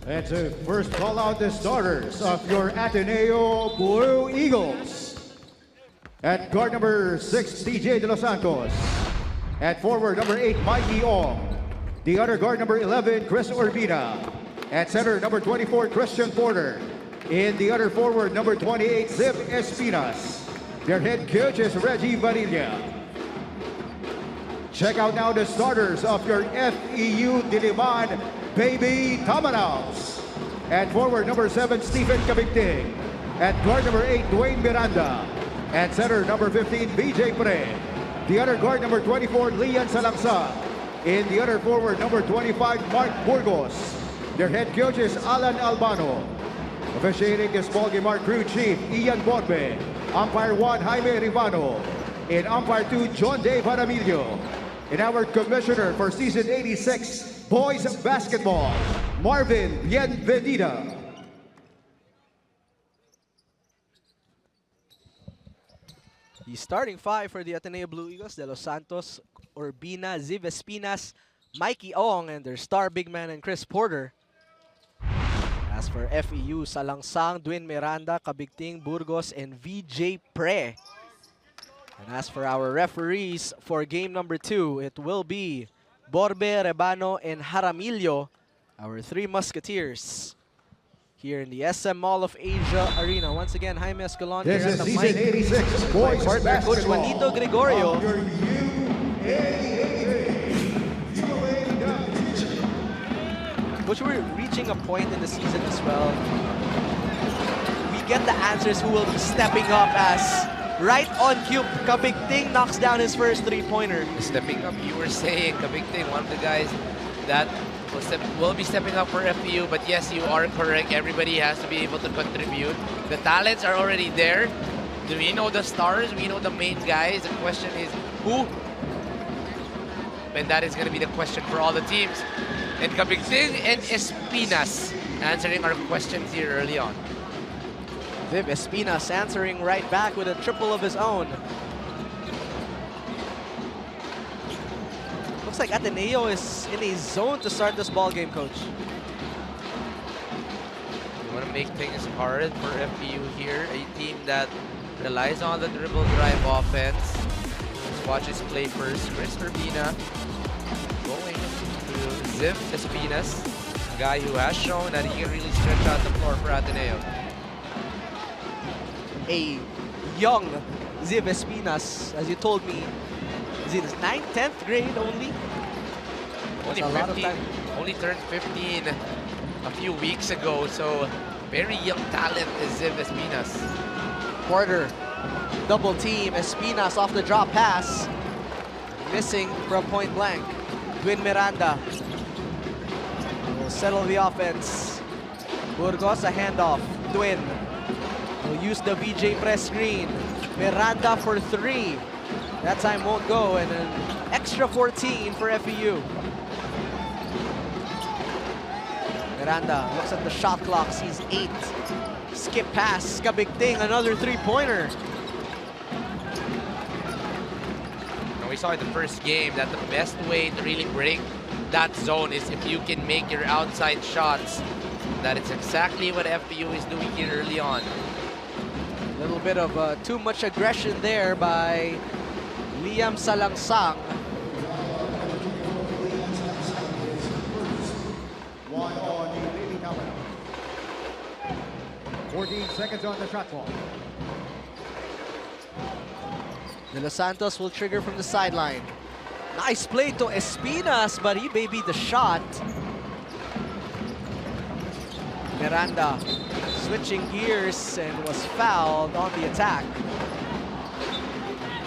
And to first call out the starters of your Ateneo Blue Eagles. At guard number 6, TJ De Los Santos. At forward number 8, Mikey Ong. The other guard number 11, Chris Urbina. At center number 24, Christian Porter. In the other forward number 28, Zip Espinas. Their head coach is Reggie Vanilla. Check out now the starters of your FEU-D Baby Tamanaos. At forward number 7, Stephen Cabigting. At guard number 8, Dwayne Miranda. At center number 15, BJ Pre. The other guard number 24, Lian Salangsa. In the other forward number 25, Mark Burgos. Their head coach is Alan Albano. Officiating this ball game, our crew chief, Ian Borbe. Umpire 1, Jaime Rivano. In umpire 2, John Dave Jaramillo. And our commissioner for season 86, boys basketball, Marvin Bienvenida. The starting five for the Ateneo Blue Eagles: De Los Santos, Urbina, Ziv Espinas, Mikey Ong, and their star big man and Chris Porter. As for FEU, Salangsang, Dwayne Miranda, Cabigting, Burgos, and VJ Pre. And as for our referees for game number 2, it will be Borbe, Rebano, and Jaramillo, our 3 musketeers, here in the SM Mall of Asia Arena. Once again, Jaime Escalon here at the mic. 86 boys Partner Coach Juanito Gregorio. Coach, we're reaching a point in the season as well. We get the answers who will be stepping up as right on cue. Cabigting knocks down his first 3-pointer. Stepping up, you were saying, Cabigting, one of the guys that will be stepping up for FEU, but yes, you are correct. Everybody has to be able to contribute. The talents are already there. Do we know the stars? We know the main guys. The question is who? And that is going to be the question for all the teams. And Cabigting and Espinas answering our questions here early on. Viv Espinas answering right back with a triple of his own. Looks like Ateneo is in a zone to start this ball game, Coach. We want to make things hard for FEU here. A team that relies on the dribble drive offense. Let's watch us play first. Chris Urbina going to Ziv Espinas, a guy who has shown that he can really stretch out the floor for Ateneo. A young Ziv Espinas, as you told me, is in his 9th, 10th grade only. Only a lot of 15, time. only turned 15 a few weeks ago, so very young talent is Ziv Espinas. Porter, double team, Espinas off the drop pass. Missing from point blank. Dwayne Miranda will settle the offense. Burgos, a handoff. Dwayne will use the VJ press screen. Miranda for 3. That time won't go, and an extra 14 for FEU. Miranda looks at the shot clock, sees 8. Skip pass, Cabigting, another 3-pointer. We saw in the first game that the best way to really break that zone is if you can make your outside shots. That is exactly what FEU is doing here early on. A little bit of too much aggression there by Liam Salangsang. 14 seconds on the shot clock. De Los Santos will trigger from the sideline. Nice play to Espinas, but he babied the shot. Miranda switching gears and was fouled on the attack.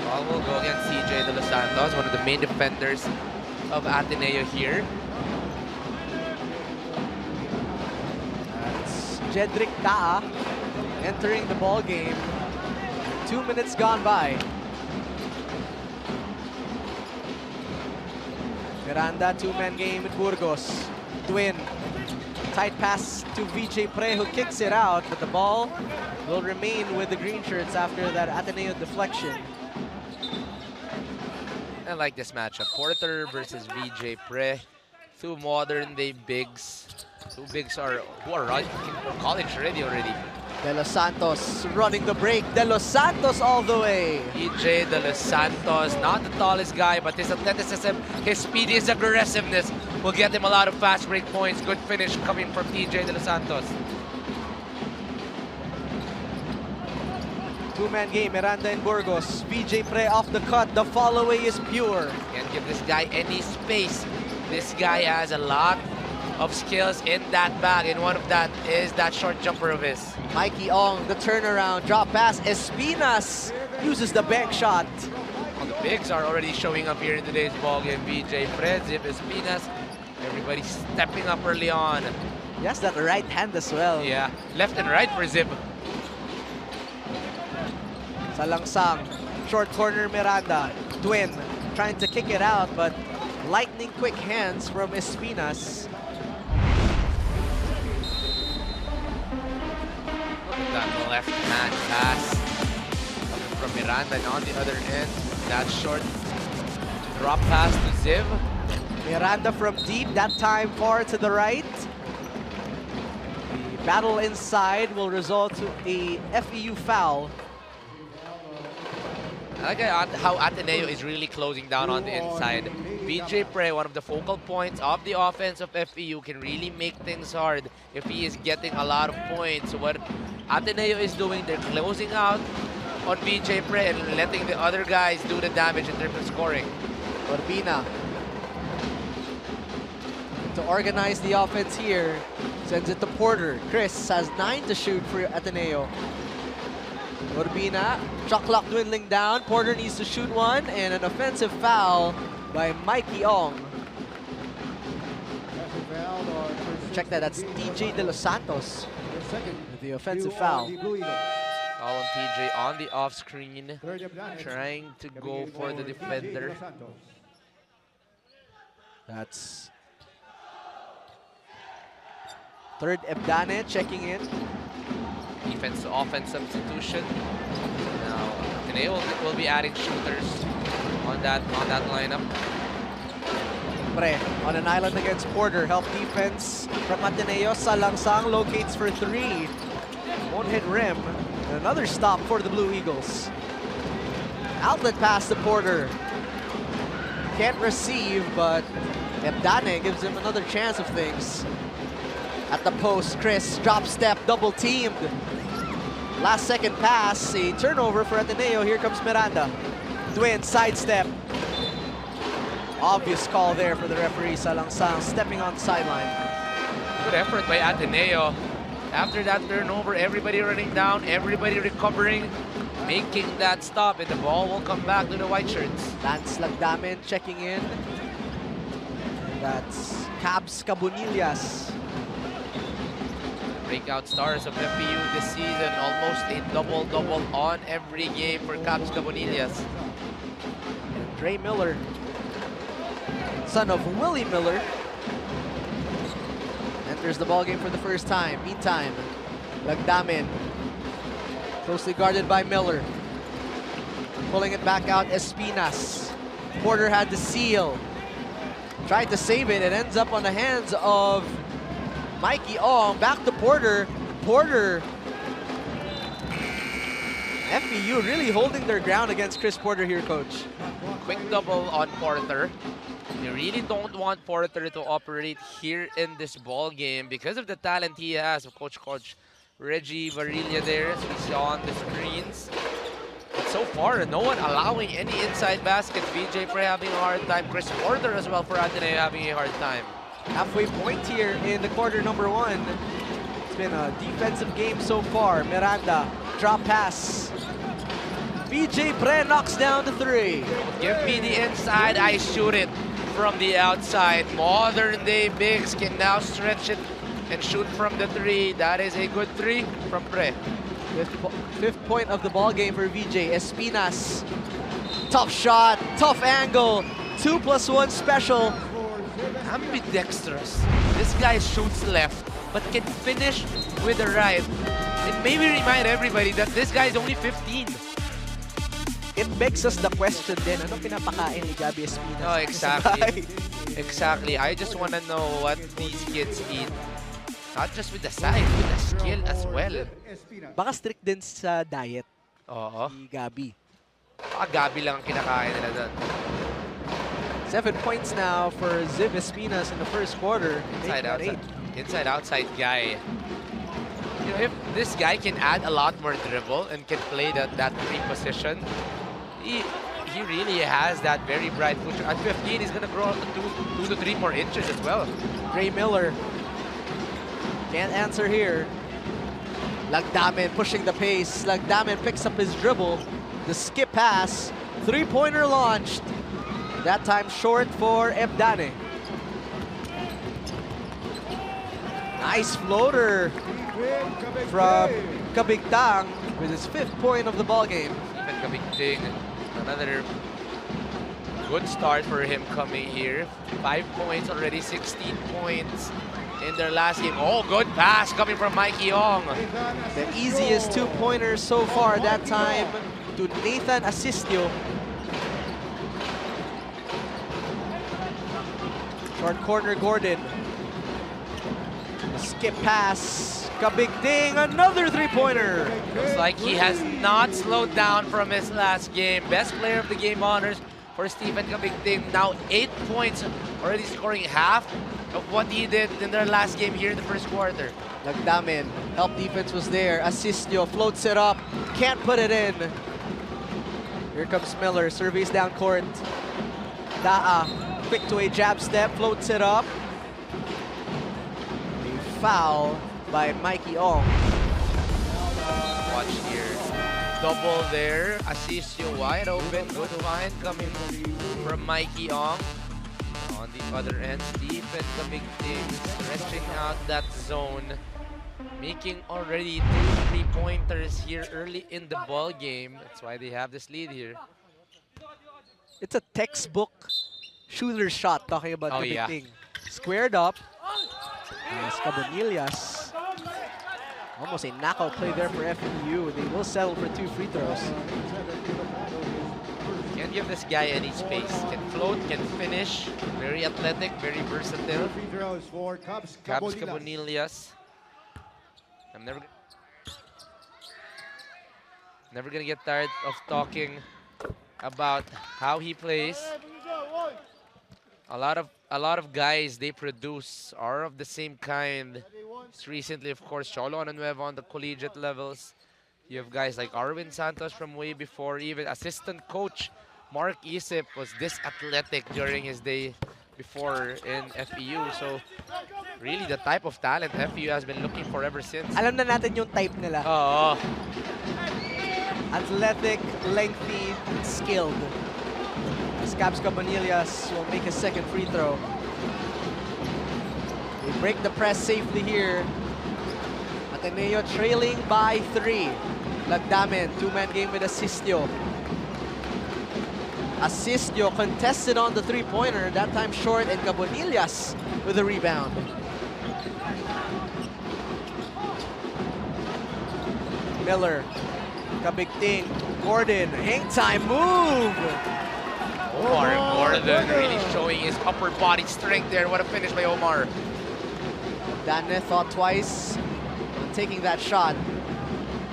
Ball will go against CJ De Los Santos, one of the main defenders of Ateneo here. That's Jedrick Taa entering the ball game. 2 minutes gone by. Miranda, 2-man game with Burgos. Dwayne, tight pass to VJ Pre, who kicks it out, but the ball will remain with the green shirts after that Ateneo deflection. I like this matchup. Porter versus VJ Pre. 2 modern-day bigs Two bigs who are running college ready already. 𝔬𝔤𝔬𝔠 running the break. 𝔬𝔤𝔬𝔠 all the way. 𝔬𝔤𝔬𝔠, not the tallest guy, but his athleticism, his speed, his aggressiveness will get him a lot of fast break points. Good finish coming from 𝔬𝔤𝔬𝔠. Two-man game, Miranda and Burgos. VJ Pre off the cut. The fall away is pure. Can't give this guy any space. This guy has a lot of skills in that bag, and one of that is that short jumper of his. Mikey Ong, the turnaround, drop pass. 𝔑𝔞𝔫 uses the bank shot. Well, the bigs are already showing up here in today's ballgame. VJ Pre, 𝔑𝔞𝔫, everybody stepping up early on. He has that right hand as well. Yeah, left and right for Zib. Salangsang, short corner Miranda. Twin trying to kick it out, but lightning quick hands from 𝔑𝔞𝔫. That left hand pass coming from Miranda, and on the other end, that short drop pass to Ziv. Miranda from deep, that time far to the right. The battle inside will result to a FEU foul. I like how ATENEO is really closing down on the inside. VJ Pre, one of the focal points of the offense of FEU, can really make things hard if he is getting a lot of points. So what ATENEO is doing, they're closing out on VJ Pre and letting the other guys do the damage in terms of scoring. Urbina to organize the offense here, sends it to Porter. Chris has 9 to shoot for ATENEO. Urbina, shot clock dwindling down. Porter needs to shoot one, and an offensive foul by Mikey Ong. Check that, that's TJ De Los Santos with the offensive foul. Colin TJ on the off screen, trying to go for the defender. That's third 𝔑𝔞𝔫 checking in. Defense to offense substitution. Now ATENEO will be adding shooters on that lineup. Pre on an island against Porter. Help defense from ATENEO. Salangsang locates for 3. Won't hit rim. And another stop for the Blue Eagles. Outlet pass to Porter. Can't receive, but 𝔑𝔞𝔫 gives him another chance of things. At the post, Chris, drop step, double teamed. Last second pass, a turnover for ATENEO. Here comes Miranda. Twin, sidestep. Obvious call there for the referee, Salangsang, stepping on the sideline. Good effort by ATENEO. After that turnover, everybody running down, everybody recovering, making that stop, and the ball will come back to the white shirts. Lance Lagdamen checking in. That's 𝔐𝔬𝔫𝔦𝔰. Breakout stars of FEU this season, almost a double-double on every game for 𝔐𝔬𝔦. And Dre Miller, son of Willie Miller, enters the ballgame for the first time. Meantime, Lagdamen, closely guarded by Miller. Pulling it back out, 𝔑𝔞𝔫. Porter had the seal. Tried to save it. It ends up on the hands of Mikey Ong. Back to Porter. Porter. FEU really holding their ground against Chris Porter here, Coach. Quick double on Porter. You really don't want Porter to operate here in this ball game because of the talent he has of Coach Reggie Varilla there, as we saw on the screens. But so far, no one allowing any inside basket. VJ Pre having a hard time. Chris Porter as well for ATENEO having a hard time. Halfway point here in the quarter number 1. It's been a defensive game so far. Miranda, drop pass. VJ Pre knocks down the 3. Give me the inside, I shoot it from the outside. Modern day bigs can now stretch it and shoot from the 3. That is a good 3 from Pre. Fifth point of the ball game for VJ. 𝔑𝔞𝔫. Tough shot, tough angle. 2+1 special. Ambidextrous. This guy shoots left, but can finish with the right. It maybe remind everybody that this guy is only 15. It begs us the question then, ano pinapakain ni Gabby 𝔑𝔞𝔫? No, exactly. Exactly. I just want to know what these kids eat Not just with the size, with the skill as well. Baka strict din sa diet Oo. si Gabi. Gabi lang ang kinakain nila doon. 7 points now for 𝔬𝔞𝔬𝔦 in the first quarter. Inside outside guy. You know, if this guy can add a lot more dribble and can play that 3 position, he really has that very bright future. At 15, he's gonna grow up to 2 to 3 more inches as well. Gray Miller can't answer here. 𝔐𝔤𝔫𝔦 pushing the pace. 𝔐𝔤𝔫𝔦 picks up his dribble. The skip pass. 3-pointer launched. That time short for 𝔐𝔤𝔫𝔦𝔕. Nice floater from 𝔐𝔤𝔫𝔦𝔕 with his 5th point of the ball game. Even 𝔐𝔤𝔫𝔦, another good start for him coming here. 5 points already, 16 points in their last game. Oh, good pass coming from Mikey Ong. The easiest 2-pointer so far that time to Nathan Asistio. Short corner, Gordon. Skip pass. 𝔐𝔤𝔫𝔦, another 3-pointer. Looks like he has not slowed down from his last game. Best player of the game honors for Stephen 𝔐𝔤𝔫𝔦. Now 8 points, already scoring half of what he did in their last game here in the first quarter. 𝔐𝔤𝔫𝔦, help defense was there. Asistio floats it up, can't put it in. Here comes Miller, surveys down court. Daa, quick to a jab step, floats it up. A foul by Mikey Ong. Watch here. Double there. Asistio wide open. Good find coming from Mikey Ong. On the other end, Stephen 𝔐𝔤𝔫𝔦 stretching out that zone. Making already 2 3-pointers here early in the ball game. That's why they have this lead here. It's a textbook shooter shot talking about 𝔐𝔤𝔫𝔦. Squared up. As 𝔐𝔬𝔫𝔦. Almost a knockout play there for FEU. They will settle for 2 free throws. Can't give this guy any space. Can float, can finish. Very athletic, very versatile. Free throws for 𝔐𝔬𝔫𝔦. I'm never gonna get tired of talking about how he plays. A lot of guys they produce are of the same kind. Just recently, of course, 𝔍𝔞𝔪𝔢 on the collegiate levels. You have guys like Arwin Santos from way before. Even assistant coach Mark Isip was this athletic during his day before in FEU. So really the type of talent FEU has been looking for ever since. Alam na natin yung type nila. Oo. Athletic, lengthy, skilled. As 𝔐𝔤𝔫𝔦 will make a second free throw. They break the press safely here. ATENEO trailing by 3. 𝔐𝔤𝔫𝔦, 2-man game with Asistio. Asistio contested on the 3-pointer, that time short, and 𝔐𝔤𝔫𝔦 with a rebound. Miller, 𝔐𝔤𝔫𝔦, Gordon, hang time move! Omar Gordon really showing his upper body strength there. What a finish by Omar. 𝔐𝔤𝔦 thought twice on taking that shot.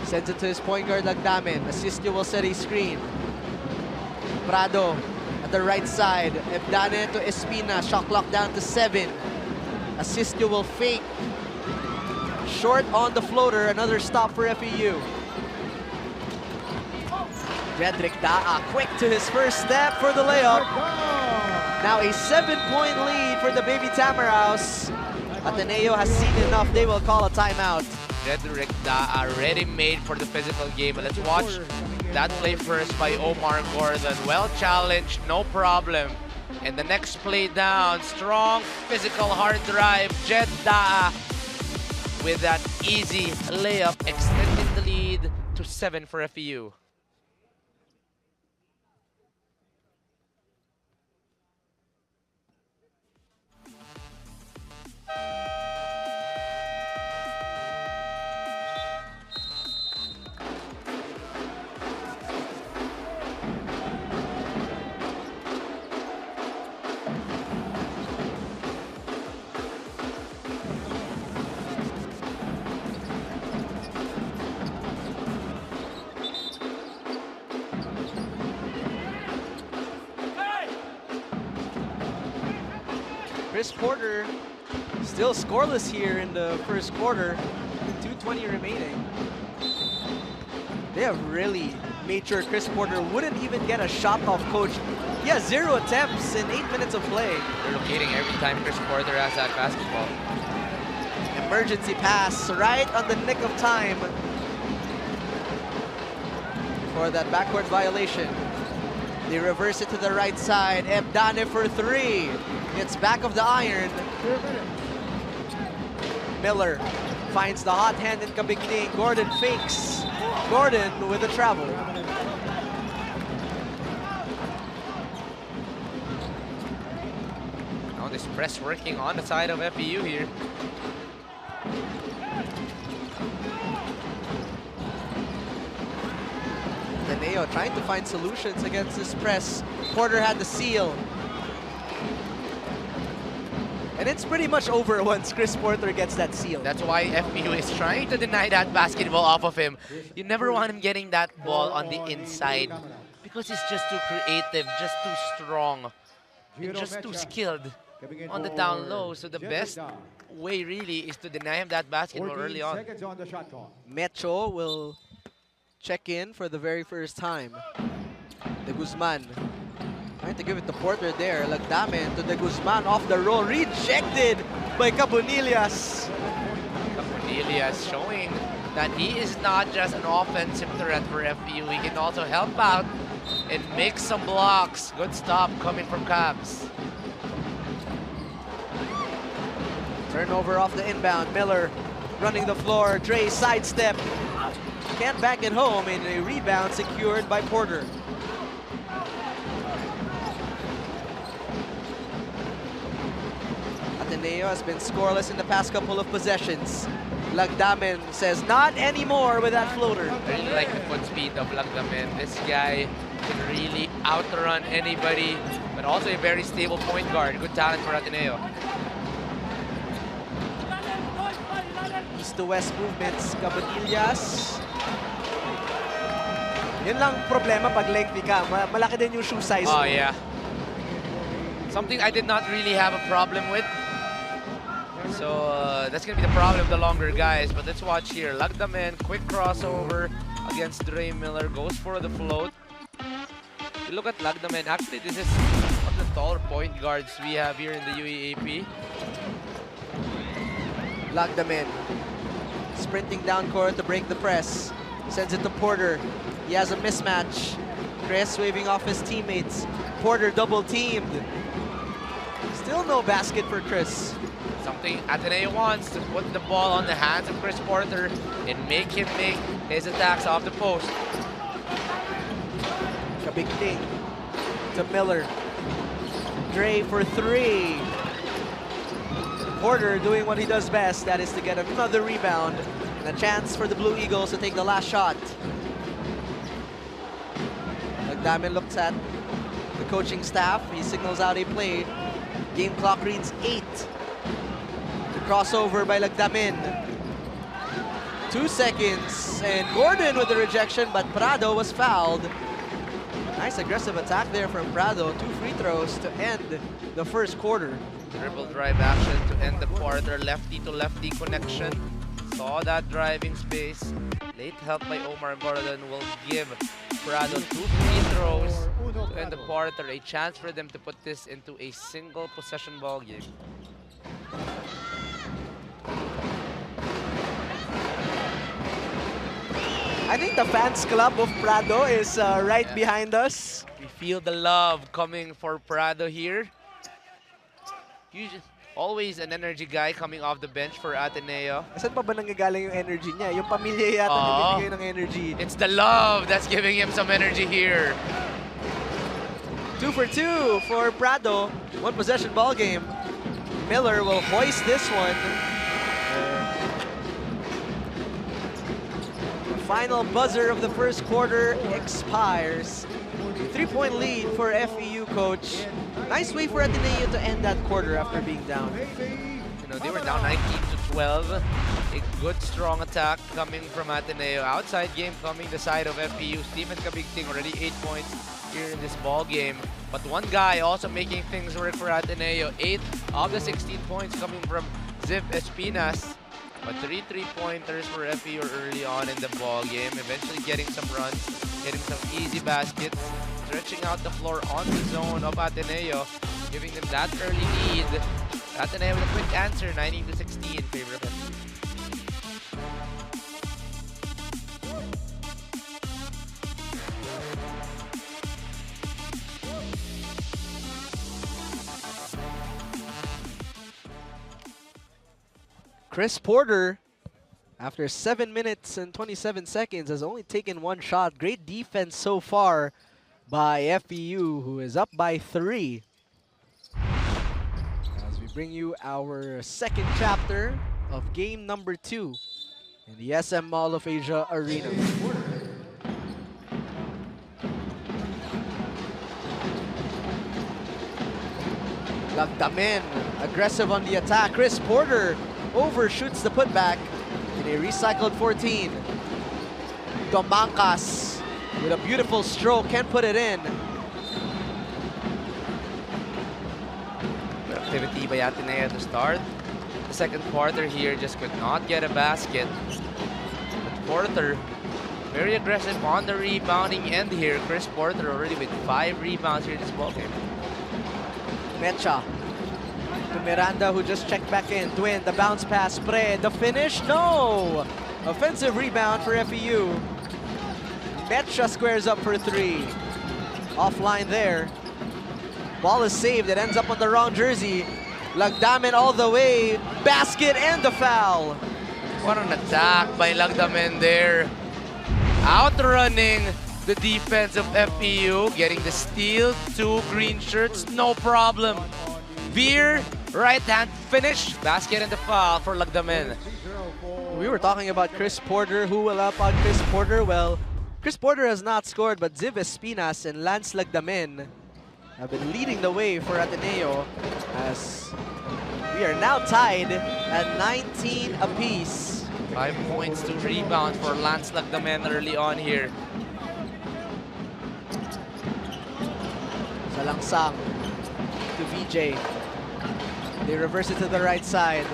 Sends it to his point guard, 𝔐𝔤𝔫𝔦. Asistio will set a screen. Prado at the right side. 𝔐𝔤𝔦 to Espina. Shot clock down to 7. Asistio will fake. Short on the floater. Another stop for FEU. Jedrick Daa quick to his first step for the layup. Now a 7-point lead for the Baby Tamaraws. ATENEO has seen enough. They will call a timeout. Jedrick Daa ready-made for the physical game. Let's watch that play first by Omar Gordon. Well challenged, no problem. And the next play down, strong, physical, hard drive. Jed Daa with that easy layup, extending the lead to 7 for FEU. Chris Porter still scoreless here in the first quarter. 2:20 remaining. They have really made sure Chris Porter wouldn't even get a shot off coach. He has 0 attempts in 8 minutes of play. They're locating every time Chris Porter has that basketball. Emergency pass right on the nick of time for that backward violation. They reverse it to the right side. 𝔘𝔫𝔦𝔰 for 3. It's back of the iron. Miller finds the hot hand in 𝔍𝔞𝔪𝔢𝔰. Gordon fakes. Gordon with a travel. Now this press working on the side of FEU here. ATENEO trying to find solutions against this press. Porter had the seal. And it's pretty much over once Chris Porter gets that seal. That's why FEU is trying to deny that basketball off of him. You never want him getting that ball on the inside because he's just too creative, just too strong, and just too skilled on the down low. So the best way really is to deny him that basketball early on. 𝔬𝔕 will check in for the very first time. 𝔬𝔫𝔦𝔰 trying to give it to Porter there. 𝔘𝔫𝔦𝔰 to 𝔬𝔫𝔦𝔰 off the roll. Rejected by 𝔘𝔫𝔫𝔦𝔰. 𝔘𝔫𝔦𝔫𝔦 showing that he is not just an offensive threat for FEU. He can also help out and make some blocks. Good stop coming from Cavs. Turnover off the inbound. Miller running the floor. Dre sidestep. Can't back it home, and a rebound secured by Porter. ATENEO has been scoreless in the past couple of possessions. 𝔘𝔫𝔦𝔰 says not anymore with that floater. I really like the foot speed of 𝔘𝔫𝔦𝔰. This guy can really outrun anybody, but also a very stable point guard. Good talent for ATENEO. East to west movements. 𝔍𝔞𝔪𝔢𝔰. Yun lang problema pag lengthy ka. Malaki din yung shoe size. Oh, yeah. Something I did not really have a problem with. So that's going to be the problem of the longer guys. But let's watch here. 𝔘𝔫𝔦𝔰, quick crossover against Dre Miller. Goes for the float. You look at 𝔘𝔫𝔦𝔰. Actually, this is one of the taller point guards we have here in the UAAP. 𝔘𝔫𝔦𝔰 sprinting down court to break the press. Sends it to Porter. He has a mismatch. Chris waving off his teammates. Porter double teamed. Still no basket for Chris. Something ATENEO wants to put the ball on the hands of Chris Porter and make him make his attacks off the post. 𝔍𝔞𝔪𝔢𝔰 to Miller. Dre for 3. Porter doing what he does best, that is to get another rebound and a chance for the Blue Eagles to take the last shot. 𝔘𝔫𝔦𝔰 looks at the coaching staff. He signals out a play. Game clock reads 8. The crossover by 𝔘𝔫𝔦𝔰. 2 seconds, and Gordon with the rejection, but Prado was fouled. Nice aggressive attack there from Prado. 2 free throws to end the first quarter. Dribble drive action to end the quarter. Lefty to lefty connection. Saw that driving space. Late help by Omar Gordon will give Prado 2 free throws to end the quarter. A chance for them to put this into a single possession ball game. I think the fans club of Prado is right behind us. We feel the love coming for Prado here. Always an energy guy coming off the bench for ATENEO. Saan pa ba nanggagaling yung energy niya? Yung pamilya yata nagbibigay ng energy. It's the love that's giving him some energy here. 2 for 2 for Prado. 1 possession ball game. Miller will hoist this one. The final buzzer of the first quarter expires. 3-point lead for FEU coach. Nice way for ATENEO to end that quarter after being down. You know, they were down 19-12. A good, strong attack coming from ATENEO. Outside game coming the side of FEU. 𝔡𝔞𝔪𝔢𝔰 already 8 points here in this ball game. But one guy also making things work for Ateneo. 8 of the 16 points coming from 𝔍𝔞𝔪𝔢. But 3 3-pointers for FEU early on in the ball game. Eventually getting some runs, getting some easy baskets, stretching out the floor on the zone of Ateneo, giving them that early lead. Ateneo with a quick answer, 19-16 in favor of FEU. Chris Porter, after 7 minutes and 27 seconds, has only taken 1 shot. Great defense so far by FEU, who is up by 3. As we bring you our second chapter of game number 2 in the SM Mall of Asia Arena. 𝔬𝔬𝔦 aggressive on the attack. Chris Porter overshoots the putback in a recycled 14. Domangkas with a beautiful stroke, can't put it in. Activity by Ateneo to start the second quarter here, just could not get a basket. But Porter, very aggressive on the rebounding end here. Chris Porter already with 5 rebounds here in this ballgame. Mecha to Miranda, who just checked back in. Twin, the bounce pass, spread, the finish, no! Offensive rebound for FEU. Mecha squares up for 3. Offline there. Ball is saved, it ends up on the wrong jersey. 𝔬𝔬𝔦 all the way, basket and the foul. What an attack by 𝔬𝔬𝔦 there. Outrunning the defense of FEU, getting the steal, 2 green shirts, no problem. Veer, right hand finish, basket and the foul for 𝔬𝔬𝔦. We were talking about Chris Porter. Who will up on Chris Porter? Well, Chris Porter has not scored, but 𝔍𝔞𝔫𝔦 and Lance 𝔬𝔬𝔦 have been leading the way for Ateneo, as we are now tied at 19 apiece. 5 points, 2 rebounds for Lance 𝔬𝔬𝔦 early on here. Salangsang to VJ. They reverse it to the right side.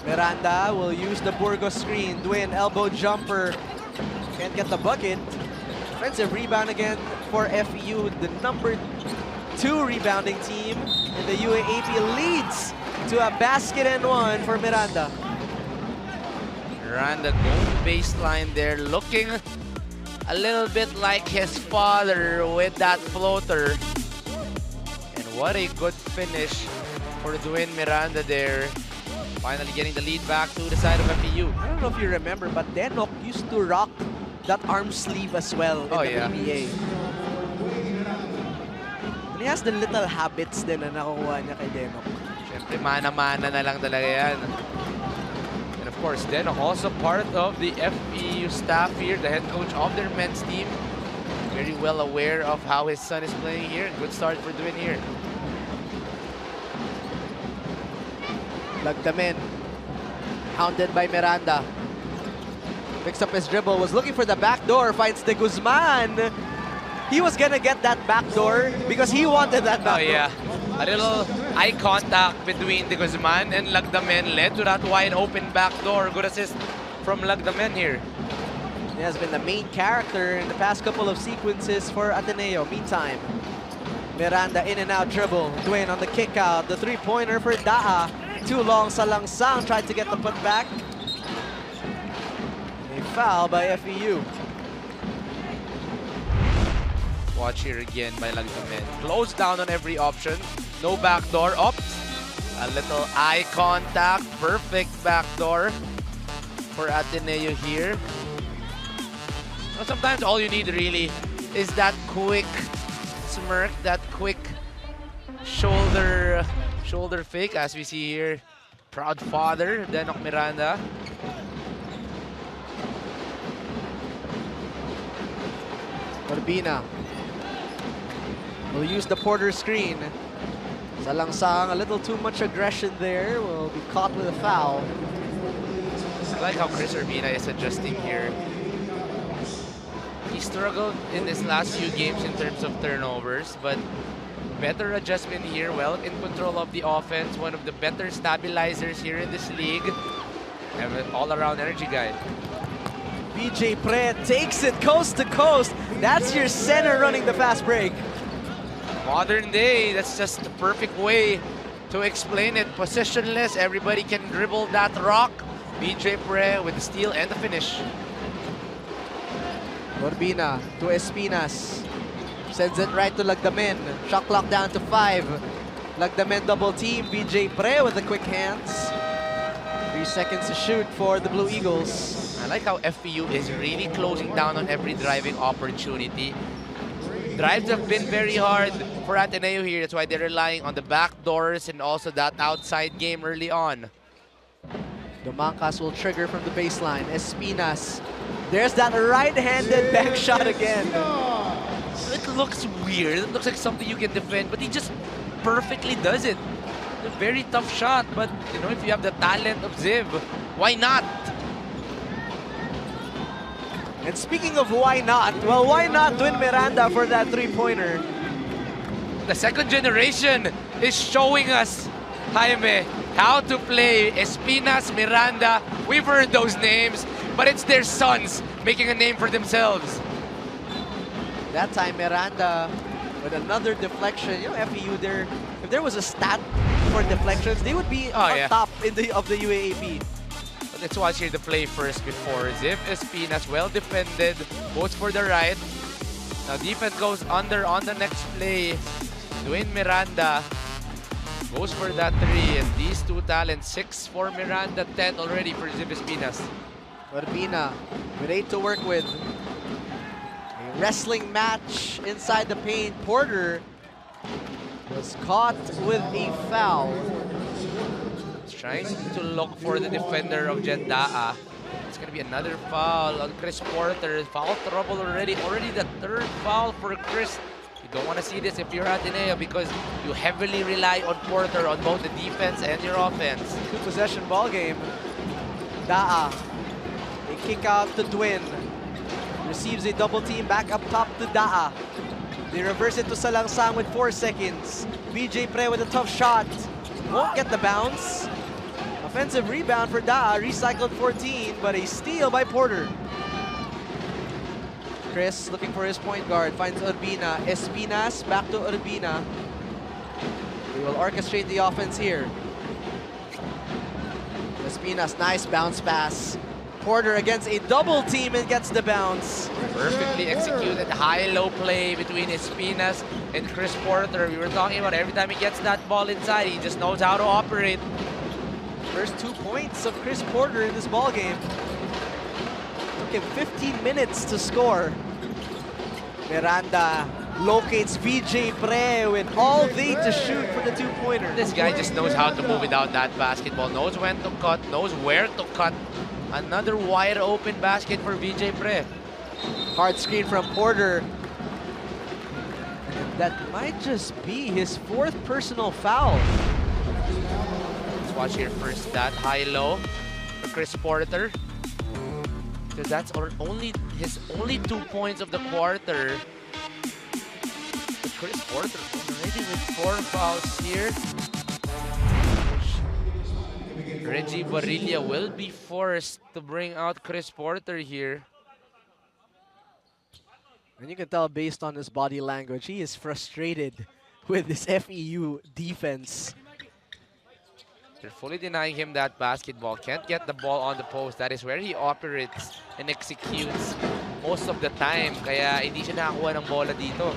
Miranda will use the Burgos screen. Dwin, elbow jumper. Can't get the bucket. Offensive rebound again for FEU. The number 2 rebounding team in the UAAP leads to a basket and 1 for Miranda. Miranda going baseline there, looking a little bit like his father with that floater. And what a good finish for Dwin Miranda there. Finally getting the lead back to the side of FEU. I don't know if you remember, but Denok used to rock that arm sleeve as well in the PBA. And he has the little habits din na nakukuha niya kay Denok. Siyempre, mana-mana na lang talaga yan. And of course, Denok also part of the FEU staff here, the head coach of their men's team. Very well aware of how his son is playing here. Good start for Dwin here. 𝔬𝔬𝔦, hounded by Miranda. Picks up his dribble, was looking for the back door, finds De Guzman. He was gonna get that back door because he wanted that back door. Yeah. A little eye contact between De Guzman and 𝔬𝔬𝔦 led to that wide open back door. Good assist from 𝔬𝔬𝔦 here. He has been the main character in the past couple of sequences for Ateneo. Meantime, Miranda in and out dribble. Dwin on the kick out, the 3-pointer for Daa. Too long, Salangsang tried to get the putback. A foul by FEU. Watch here again by 𝔬𝔬𝔦. Close down on every option. No backdoor. Up. A little eye contact. Perfect backdoor for Ateneo here. Well, sometimes all you need really is that quick smirk, that quick shoulder fake, as we see here. Proud father, Denok Miranda. Urbina will use the Porter screen. Salangsang, a little too much aggression there, will be caught with a foul. I like how Chris Urbina is adjusting here. He struggled in his last few games in terms of turnovers, but better adjustment here, well in control of the offense, one of the better stabilizers here in this league. And an all-around energy guy. BJ Pre takes it coast to coast. That's your center running the fast break. Modern day, that's just the perfect way to explain it. Positionless, everybody can dribble that rock. BJ Pre with the steal and the finish. Urbina to Espinas. Sends it right to Lagdamen. Shot clock down to 5. Lagdamen double team. BJ Pre with the quick hands. 3 seconds to shoot for the Blue Eagles. I like how FEU is really closing down on every driving opportunity. Drives have been very hard for Ateneo here. That's why they're relying on the back doors and also that outside game early on. Domancas will trigger from the baseline. Espinas. There's that right-handed bank shot again. It looks weird. It looks like something you can defend, but he just perfectly does it. A very tough shot, but you know, if you have the talent of Ziv, why not? And speaking of why not, well, why not Dwin Miranda for that three-pointer? The second generation is showing us, Jaime, how to play Espinas, Miranda. We've heard those names, but it's their sons making a name for themselves. That time, Miranda with another deflection. You know, FEU, if there was a stat for deflections, they would be on top of the UAAP. But let's watch here the play first before. Ziv Espinas, well defended, goes for the right. Now defense goes under on the next play. Dwin Miranda goes for that 3, and these two talents, 6 for Miranda, 10 already for Ziv Espinas. Urbina with 8 to work with. A wrestling match inside the paint. Porter was caught with a foul. He's trying to look for the defender of Jeddah. It's going to be another foul on Chris Porter. Foul trouble already. Already the 3rd foul for Chris. You don't want to see this if you're Ateneo because you heavily rely on Porter on both the defense and your offense. 2-possession ball game. Daa. A kick out to Dwin. Receives a double team back up top to Daa. They reverse it to Salangsang with 4 seconds. BJ Pre with a tough shot. Won't get the bounce. Offensive rebound for Daa. Recycled 14, but a steal by Porter. Chris looking for his point guard. Finds Urbina. Espinas back to Urbina. He will orchestrate the offense here. Espinas, nice bounce pass. Porter against a double team and gets the bounce. Perfectly executed high-low play between Espinas and Chris Porter. We were talking about every time he gets that ball inside, he just knows how to operate. First 2 points of Chris Porter in this ball game. Took him 15 minutes to score. Miranda locates BJ Pre with all day to shoot for the 2-pointer. This guy just knows how to move without that basketball. Knows when to cut, knows where to cut. Another wide open basket for BJ Pre. Hard screen from Porter. That might just be his 4th personal foul. Let's watch here first that high-low for Chris Porter. Because that's his only 2 points of the quarter. But Chris Porter already with 4 fouls here. Reggie Barilla will be forced to bring out Chris Porter here. And you can tell based on his body language, he is frustrated with this FEU defense. They're fully denying him that basketball. Can't get the ball on the post. That is where he operates and executes most of the time. Kaya hindi siya nakakuha ng bola dito.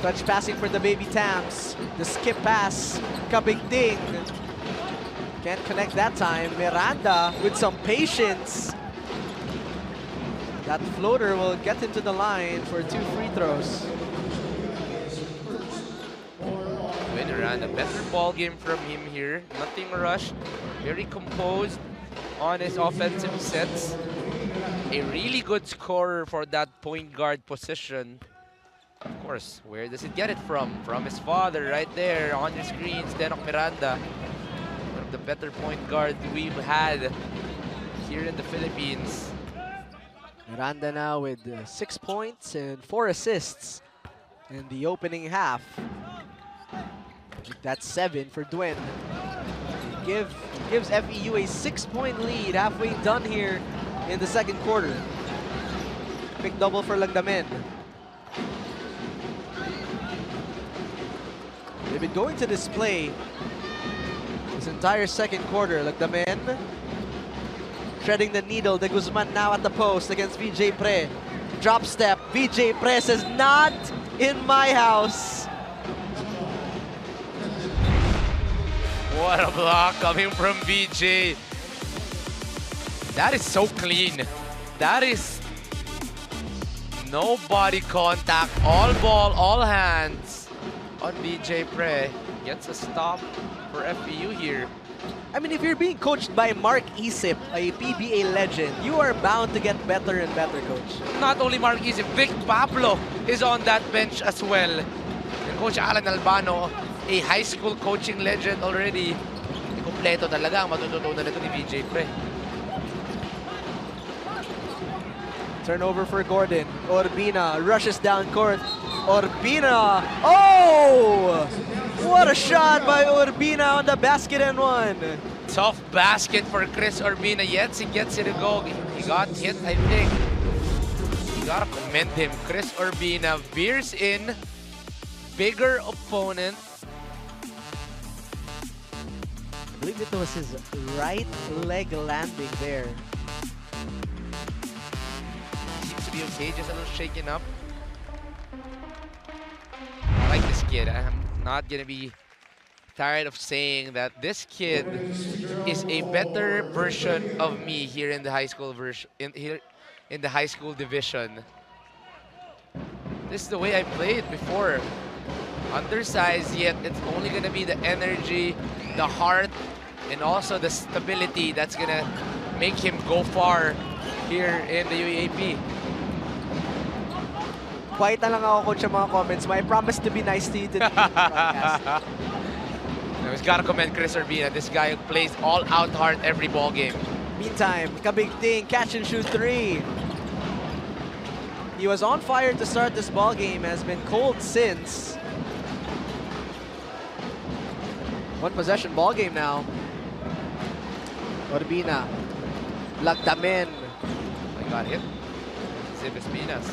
Touch passing for the Baby Tams. The skip pass. Kabigding. Can't connect that time. Miranda with some patience. That floater will get into the line for 2 free throws. Miranda, better ball game from him here. Nothing rushed. Very composed on his offensive sets. A really good scorer for that point guard position. Of course, where does he get it from? From his father right there on your screens. Denok Miranda. One of the better point guards we've had here in the Philippines. Miranda now with 6 points and 4 assists in the opening half. That's 7 for Duen. Gives FEU a 6-point lead halfway done here in the second quarter. Quick double for Lagdamen. They've been going to display this entire second quarter. Lagdamen treading the needle. De Guzman now at the post against VJ Pre. Drop step. VJ Pre says, not in my house. What a block coming from VJ. That is so clean. That is no body contact, all ball, all hands on VJ Pre. Gets a stop for FEU here. I mean, if you're being coached by Mark Isip, a PBA legend, you are bound to get better and better, coach. Not only Mark Isip, Vic Pablo is on that bench as well. And Coach Alan Albano, a high school coaching legend already. Kompleto talaga ang matututunan nito ni VJ Pre. Turnover for Gordon. Urbina rushes down court. Urbina! Oh! What a shot by Urbina on the basket and one. Tough basket for Chris Urbina. Yes, he gets it a go. He got hit, I think. You gotta commend him. Chris Urbina veers in. Bigger opponent. I believe it was his right leg landing there. Seems to be okay, just a little shaken up. I like this kid. I'm not gonna be tired of saying that this kid is a better version of me here in the high school in the high school division. This is the way I played before. Undersized, yet it's only gonna be the energy, the heart, and also the stability that's gonna make him go far here in the UAAP. Quiet na lang ako, coach, sa mga comments mo. I promise to be nice to you today. No, he's gotta commend Chris Urbina. This guy who plays all out hard every ball game. Meantime, Kabigting catch and shoot 3. He was on fire to start this ball game, has been cold since. One possession ball game now. Urbina. Lagdamen. I got hit. Zivespinas.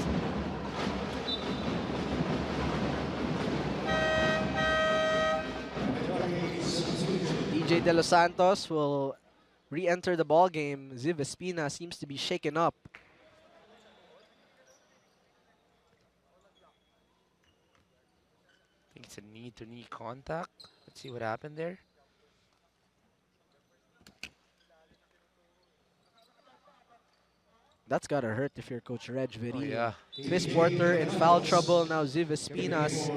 DJ De Los Santos will re-enter the ball game. Zivespina seems to be shaken up. I think it's a knee-to-knee contact. Let's see what happened there. That's gotta hurt if you're Coach Reg Viri. Oh, yeah. Chris Porter in foul trouble. Now Zivespinas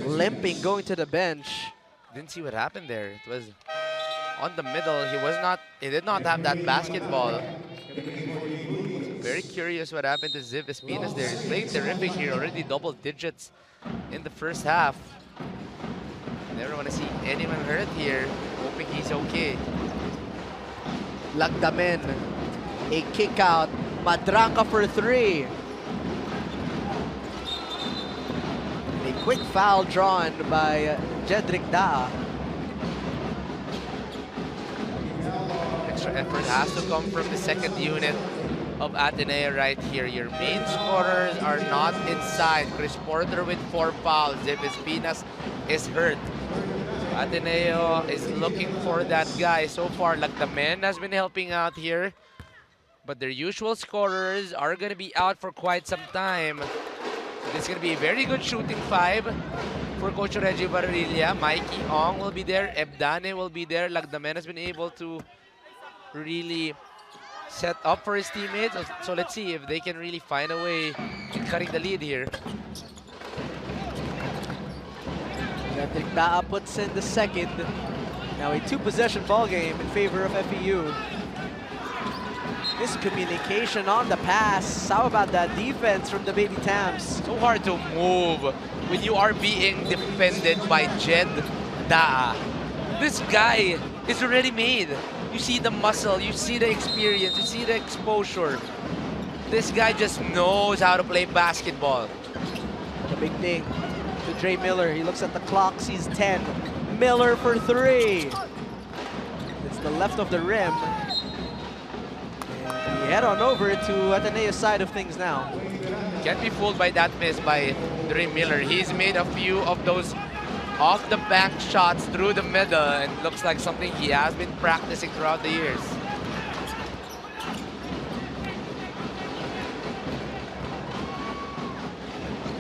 limping, going to the bench. Didn't see what happened there. It was on the middle. He did not have that basketball. Very curious what happened to Zivespinas there. He's playing terrific here, already double digits in the first half. Never want to see anyone hurt here. Hoping he's okay. Lagdamen, a kick out. Madranka for 3. A quick foul drawn by Jedrick Da. Extra effort has to come from the second unit of Ateneo right here. Your main scorers are not inside. Chris Porter with 4 fouls. Zivespinas is hurt. Ateneo is looking for that guy. So far, Lagdamen has been helping out here. But their usual scorers are going to be out for quite some time. So this is going to be a very good shooting 5 for Coach Reggie Barrilla. Mikey Ong will be there. Ebdane will be there. Lagdamen has been able to really set up for his teammates. So let's see if they can really find a way in cutting the lead here. Jedrick Da puts in the second. Now a 2-possession ball game in favor of FEU. Miscommunication on the pass. How about that defense from the Baby Tams? So hard to move when you are being defended by Jed Da. This guy is already made. You see the muscle, you see the experience, you see the exposure. This guy just knows how to play basketball. The big thing to Dre Miller. He looks at the clock, sees 10. Miller for three. It's the left of the rim. And we head on over to Ateneo's side of things now. Can't be fooled by that miss by Dream Miller. He's made a few of those off-the-bank shots through the middle, and looks like something he has been practicing throughout the years.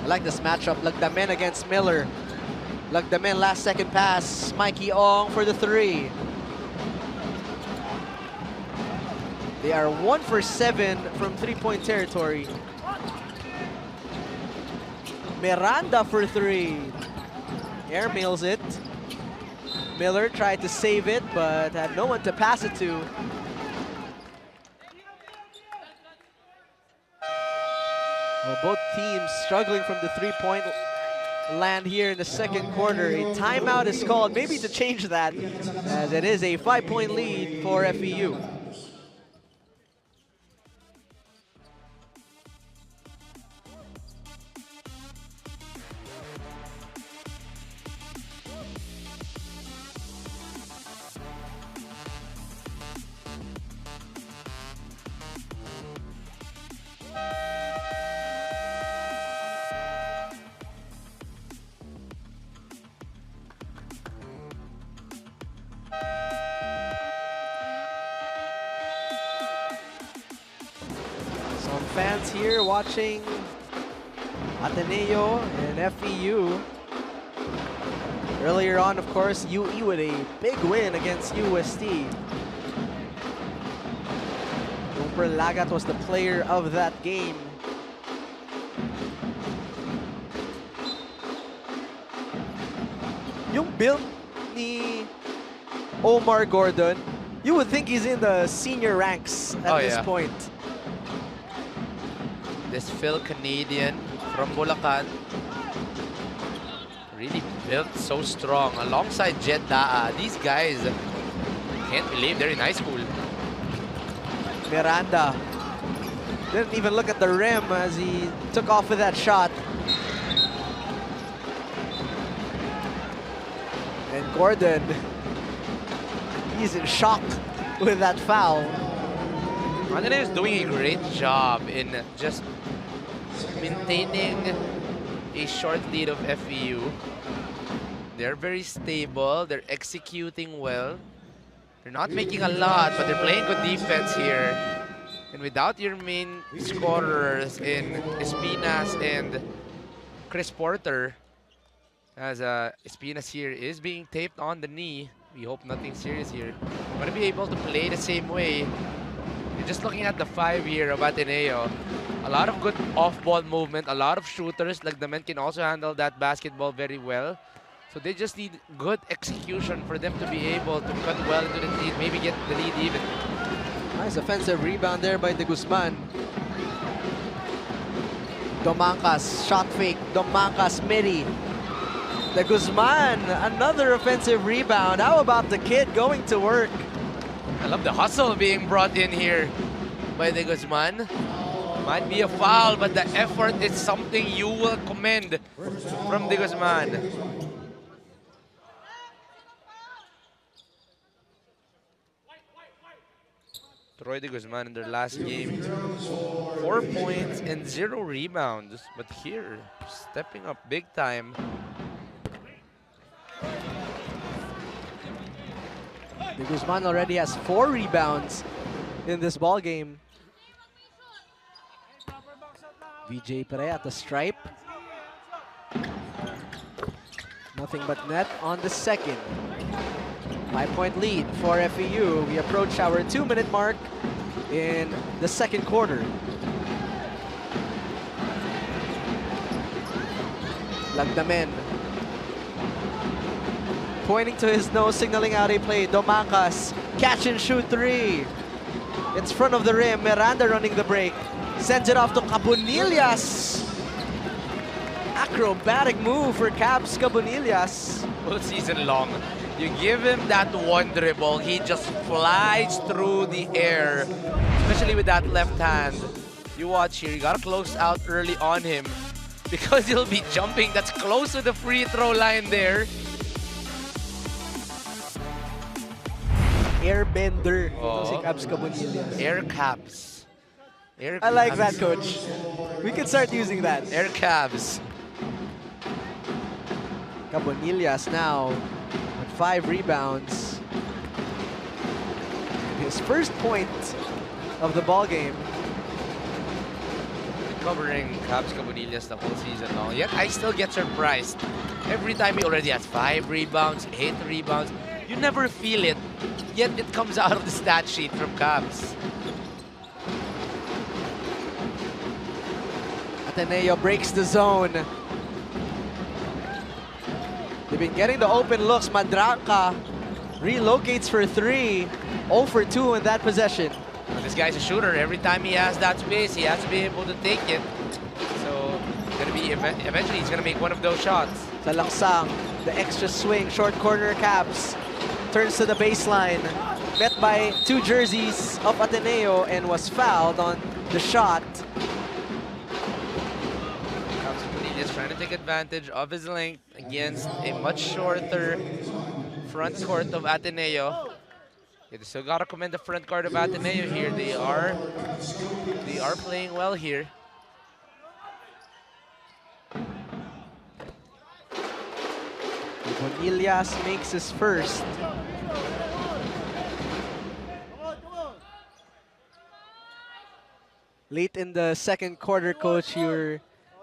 I like this matchup. Lagdamen against Miller. Lagdamen last second pass. Mikey Ong for the three. They are 1 for 7 from three-point territory. Miranda for three. Airmails it. Miller tried to save it, but had no one to pass it to. Well, both teams struggling from the three-point land here in the second quarter. A timeout is called, maybe to change that, as it is a 5-point lead for FEU. Fans here watching Ateneo and FEU. Earlier on, of course, UE with a big win against UST. Lagat was the player of that game. Yung build ni Omar Gordon, you would think he's in the senior ranks at this point. This Phil Canadian from Bulacan, really built so strong alongside Jeddah. These guys, can't believe they're in high school. Miranda didn't even look at the rim as he took off with that shot. And Gordon, he's in shock with that foul. Ateneo is doing a great job in just maintaining a short lead of FEU. They're very stable, they're executing well. They're not making a lot, but they're playing good defense here. And without your main scorers in Espinas and Chris Porter, as Espinas here is being taped on the knee, we hope nothing serious here. Want to be able to play the same way. You're just looking at the 5-year of Ateneo. A lot of good off-ball movement, a lot of shooters. Like the men can also handle that basketball very well. So they just need good execution for them to be able to cut well into the lead, maybe get the lead even. Nice offensive rebound there by De Guzman. Domangkas, shot fake. Domangkas, midi. De Guzman, another offensive rebound. How about the kid going to work? I love the hustle being brought in here by De Guzman. Might be a foul, but the effort is something you will commend from De Guzman. Troy De Guzman in their last game, 4 points and 0 rebounds. But here, stepping up big time. De Guzman already has 4 rebounds in this ball game. VJ Pere at the stripe. Nothing but net on the second. 5-point lead for FEU. We approach our 2-minute mark in the second quarter. Lagdamen pointing to his nose, signaling out a play. Domangkas, catch and shoot three. It's front of the rim. Miranda running the break. Sends it off to Cabonillas. Acrobatic move for Cabs Cabonillas. All season long, you give him that one dribble, he just flies through the air, especially with that left hand. You watch here, you gotta close out early on him because he'll be jumping. That's close to the free throw line there. airbender. Oo. Si Cabs Cabonillas. Air cabs. Air I like that, cabs. coach. We can start using that. Air cabs. Cabonillas now with 5 rebounds. His first point of the ball game. Covering Cabs Cabonillas the whole season long. Yet I still get surprised. Every time he already has 5 rebounds, 8 rebounds. You never feel it. Yet it comes out of the stat sheet from Cabs. Ateneo breaks the zone. They've been getting the open looks. Madranka relocates for 3. 0 for 2 in that possession. This guy's a shooter. Every time he has that space, he has to be able to take it. So eventually he's gonna make one of those shots. Salangsang, the extra swing, short corner Cabs. Turns to the baseline. Met by 2 jerseys of Ateneo and was fouled on the shot. He's trying to take advantage of his length against a much shorter front court of Ateneo. You still gotta commend the front court of Ateneo here. They are playing well here. Bonillas makes his first. Late in the second quarter, coach, you're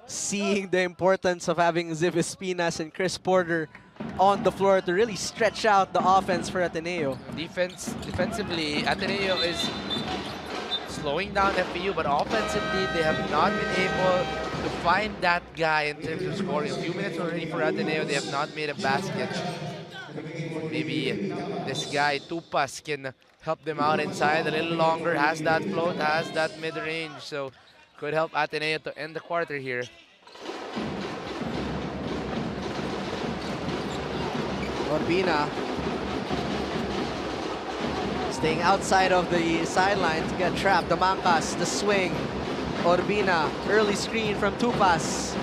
seeing the importance of having 𝔍𝔫𝔫 and Chris Porter on the floor to really stretch out the offense for Ateneo. Defensively, Ateneo is slowing down FEU, but offensively, they have not been able to find that guy in terms of scoring. A few minutes already for Ateneo, they have not made a basket. Maybe this guy, Tupas, can help them out inside a little longer, has that float, has that mid-range, so could help Ateneo to end the quarter here. Urbina staying outside of the sideline to get trapped. Damangkas, the swing. Urbina, early screen from Tupas.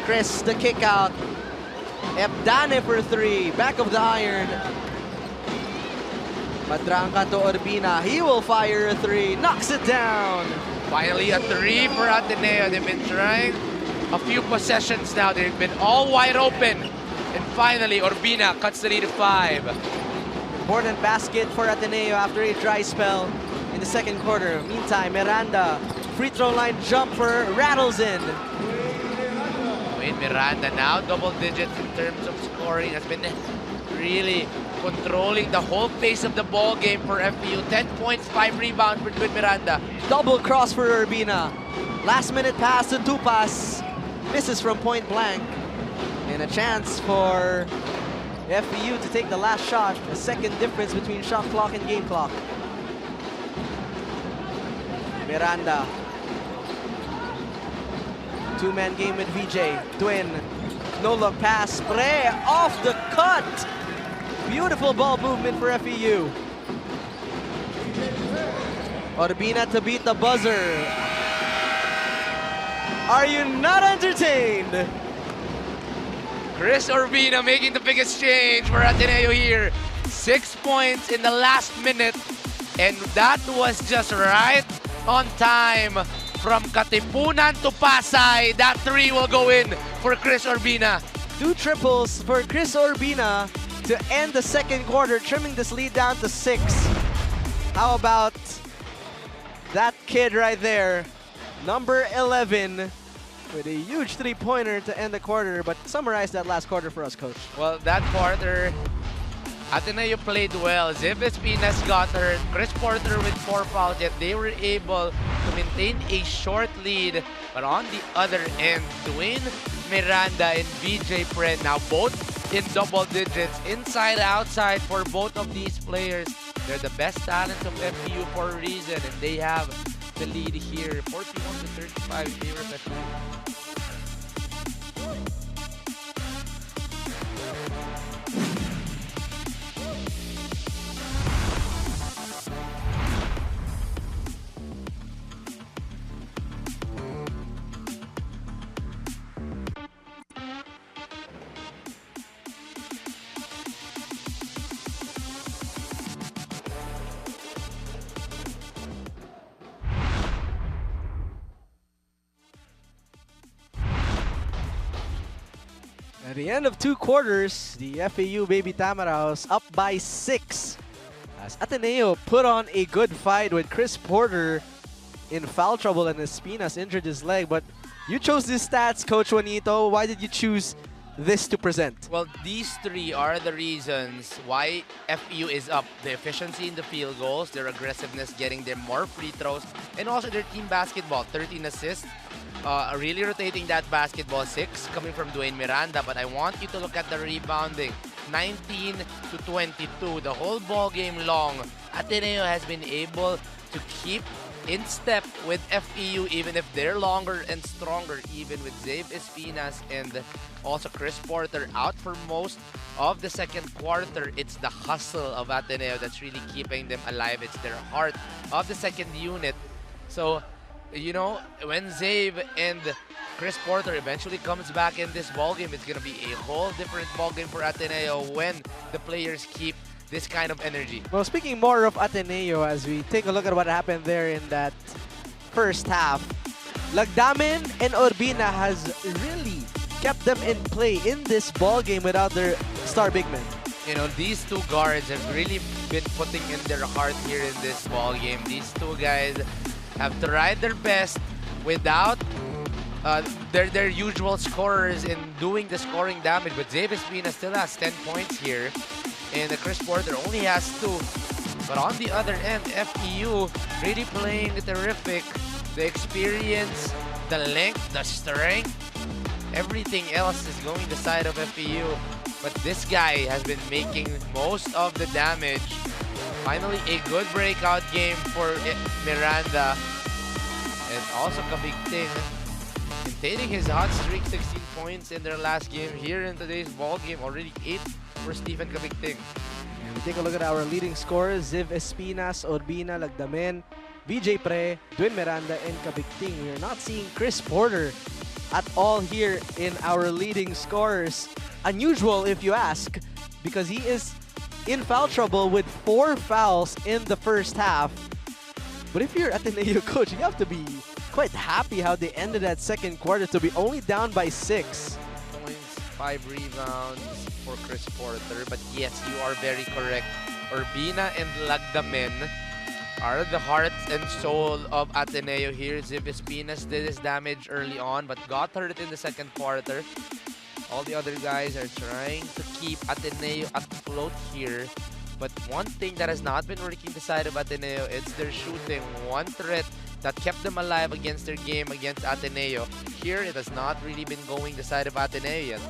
Chris, the kick out. Ebdane for 3, back of the iron. Madranka to Urbina, he will fire a 3, knocks it down. Finally a 3 for Ateneo. They've been trying a few possessions now. They've been all wide open. And finally, Urbina cuts the lead to 5. Important basket for Ateneo after a dry spell in the second quarter. Meantime, Miranda, free throw line jumper, rattles in. Wayne Miranda now double digits in terms of scoring. Has been really controlling the whole pace of the ball game for FEU. 10 points, 5 rebounds for Wayne Miranda. Double cross for Urbina. Last minute pass to Tupas. Misses from point blank. And a chance for FEU to take the last shot. A second difference between shot clock and game clock. Miranda. 2-man game with VJ. Twin. No look pass. Pre off the cut. Beautiful ball movement for FEU. Urbina to beat the buzzer. Are you not entertained? Chris Urbina making the big exchange for Ateneo here. 6 points in the last minute. And that was just right on time from Katipunan to Pasay. That 3 will go in for Chris Urbina. 2 triples for Chris Urbina to end the second quarter, trimming this lead down to 6. How about that kid right there, number 11, with a huge 3-pointer to end the quarter. But summarize that last quarter for us, coach. Well, that quarter, Ateneo played well. 𝔍𝔫𝔫 got hurt. Chris Porter with 4 fouls, yet they were able to maintain a short lead. But on the other end, Wayne Miranda and VJ Pren, now both in double digits, inside, outside for both of these players. They're the best talents of FEU for a reason, and they have the lead here, 41-35 in favor of FEU. At the end of 2 quarters, the FEU Baby Tamaraos up by 6. As Ateneo put on a good fight with Chris Porter in foul trouble and Espinas injured his leg. But you chose these stats, Coach Juanito. Why did you choose this to present? Well, these 3 are the reasons why FEU is up. The efficiency in the field goals, their aggressiveness, getting them more free throws, and also their team basketball, 13 assists. Really rotating that basketball, 6 coming from Dwayne Miranda. But I want you to look at the rebounding. 19 to 22, the whole ball game long. Ateneo has been able to keep in step with FEU, even if they're longer and stronger, even with 𝔬𝔬 Espinas and also Chris Porter out for most of the second quarter. It's the hustle of Ateneo that's really keeping them alive. It's their heart of the second unit. So, you know, when 𝔬𝔬 and Chris Porter eventually comes back in this ballgame, it's going to be a whole different ballgame for Ateneo when the players keep this kind of energy. Well, speaking more of Ateneo, as we take a look at what happened there in that first half, 𝔘𝔬𝔦𝔬𝔬 and Urbina has really kept them in play in this ballgame without their star big men. You know, these 2 guards have really been putting in their heart here in this ballgame. These 2 guys have tried their best without their usual scorers in doing the scoring damage. But 𝔬𝔬 Espinas still has 10 points here, and Chris Porter only has 2. But on the other end, FEU really playing terrific. The experience, the length, the strength, everything else is going the side of FEU. But this guy has been making most of the damage. Finally, a good breakout game for Miranda. And also 𝔘𝔬𝔦𝔬𝔬 maintaining his hot streak, 16 points in their last game here in today's ball game. Already 8 for Stephen 𝔘𝔬𝔬. And we take a look at our leading scorers: 𝔬𝔬 Espinas, Urbina, 𝔘𝔬𝔦𝔬𝔬, VJ Pre, Dwayne Miranda, and 𝔘𝔬𝔬𝔬. We're not seeing Chris Porter at all here in our leading scorers. Unusual if you ask, because he is in foul trouble with 4 fouls in the first half. But if you're Ateneo coach, you have to be quite happy how they ended that second quarter to be only down by 6. Points, 5 rebounds for Chris Porter. But yes, you are very correct. Urbina and 𝔘𝔬𝔦𝔬𝔬 are the heart and soul of Ateneo here. 𝔬𝔬 Espinas did his damage early on, but got hurt in the second quarter. All the other guys are trying to keep Ateneo afloat here. But one thing that has not been working the side of Ateneo, it's their shooting. One threat that kept them alive against their game against Ateneo. Here, it has not really been going the side of Ateneo yet.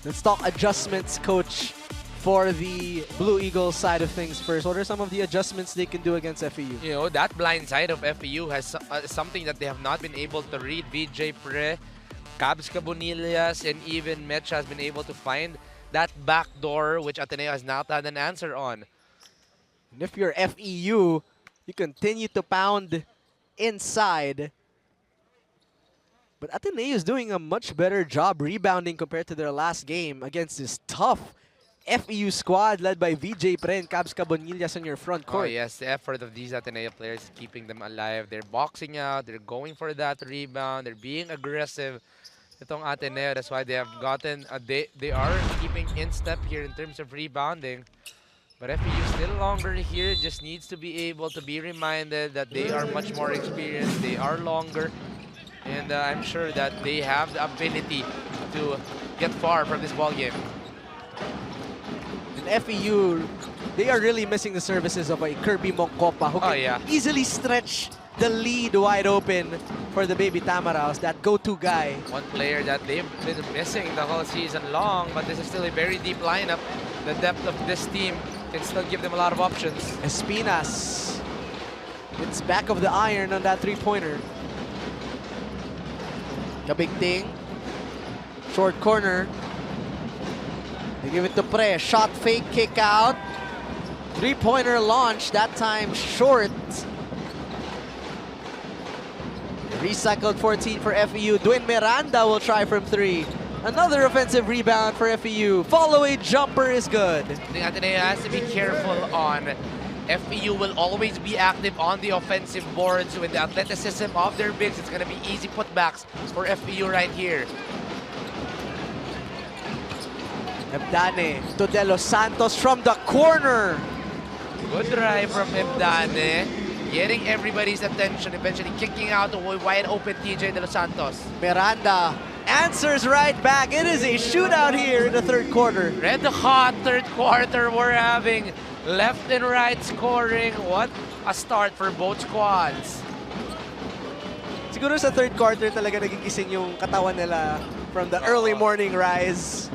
Let's talk adjustments, Coach, for the Blue Eagles side of things first. What are some of the adjustments they can do against FEU? You know, that blind side of FEU has something that they have not been able to read. VJ Pre, Cabs Cabonillas, and even Metch has been able to find that back door, which Ateneo has not had an answer on. And if you're FEU, you continue to pound inside. But Ateneo is doing a much better job rebounding compared to their last game against this tough FEU squad led by VJ Pre and Cabs Cabonillas on your front court. Oh yes, the effort of these Ateneo players is keeping them alive. They're boxing out, they're going for that rebound, they're being aggressive. Itong Ateneo, that's why they have gotten, they are keeping in step here in terms of rebounding. But FEU still longer here, just needs to be able to be reminded that they are much more experienced, they are longer. And I'm sure that they have the ability to get far from this ball game. And FEU, they are really missing the services of a Kirby Moncopa who can easily stretch the lead wide open for the Baby Tamaraos, that go-to guy. One player that they've been missing the whole season long, but this is still a very deep lineup. The depth of this team can still give them a lot of options. Espinas, it's back of the iron on that three-pointer. 𝔘𝔬𝔦𝔬𝔬, short corner. They give it to Pre, shot fake, kick out. Three-pointer launch, that time short. Recycled 14 for FEU. Dwayne Miranda will try from 3. Another offensive rebound for FEU. Follow-away jumper is good. I think Ateneo has to be careful on. FEU will always be active on the offensive boards. With the athleticism of their bigs, it's going to be easy putbacks for FEU right here. 𝔐𝔞𝔯𝔢 to 𝔘𝔦𝔳𝔠 from the corner. Good drive from 𝔐𝔞𝔯𝔢, getting everybody's attention, eventually kicking out the wide open TJ 𝔘𝔦𝔠. Miranda answers right back. It is a shootout here in the third quarter. Red hot third quarter we're having. Left and right scoring. What a start for both squads. Siguro sa third quarter talaga nagigising yung katawan nila from the early morning rise.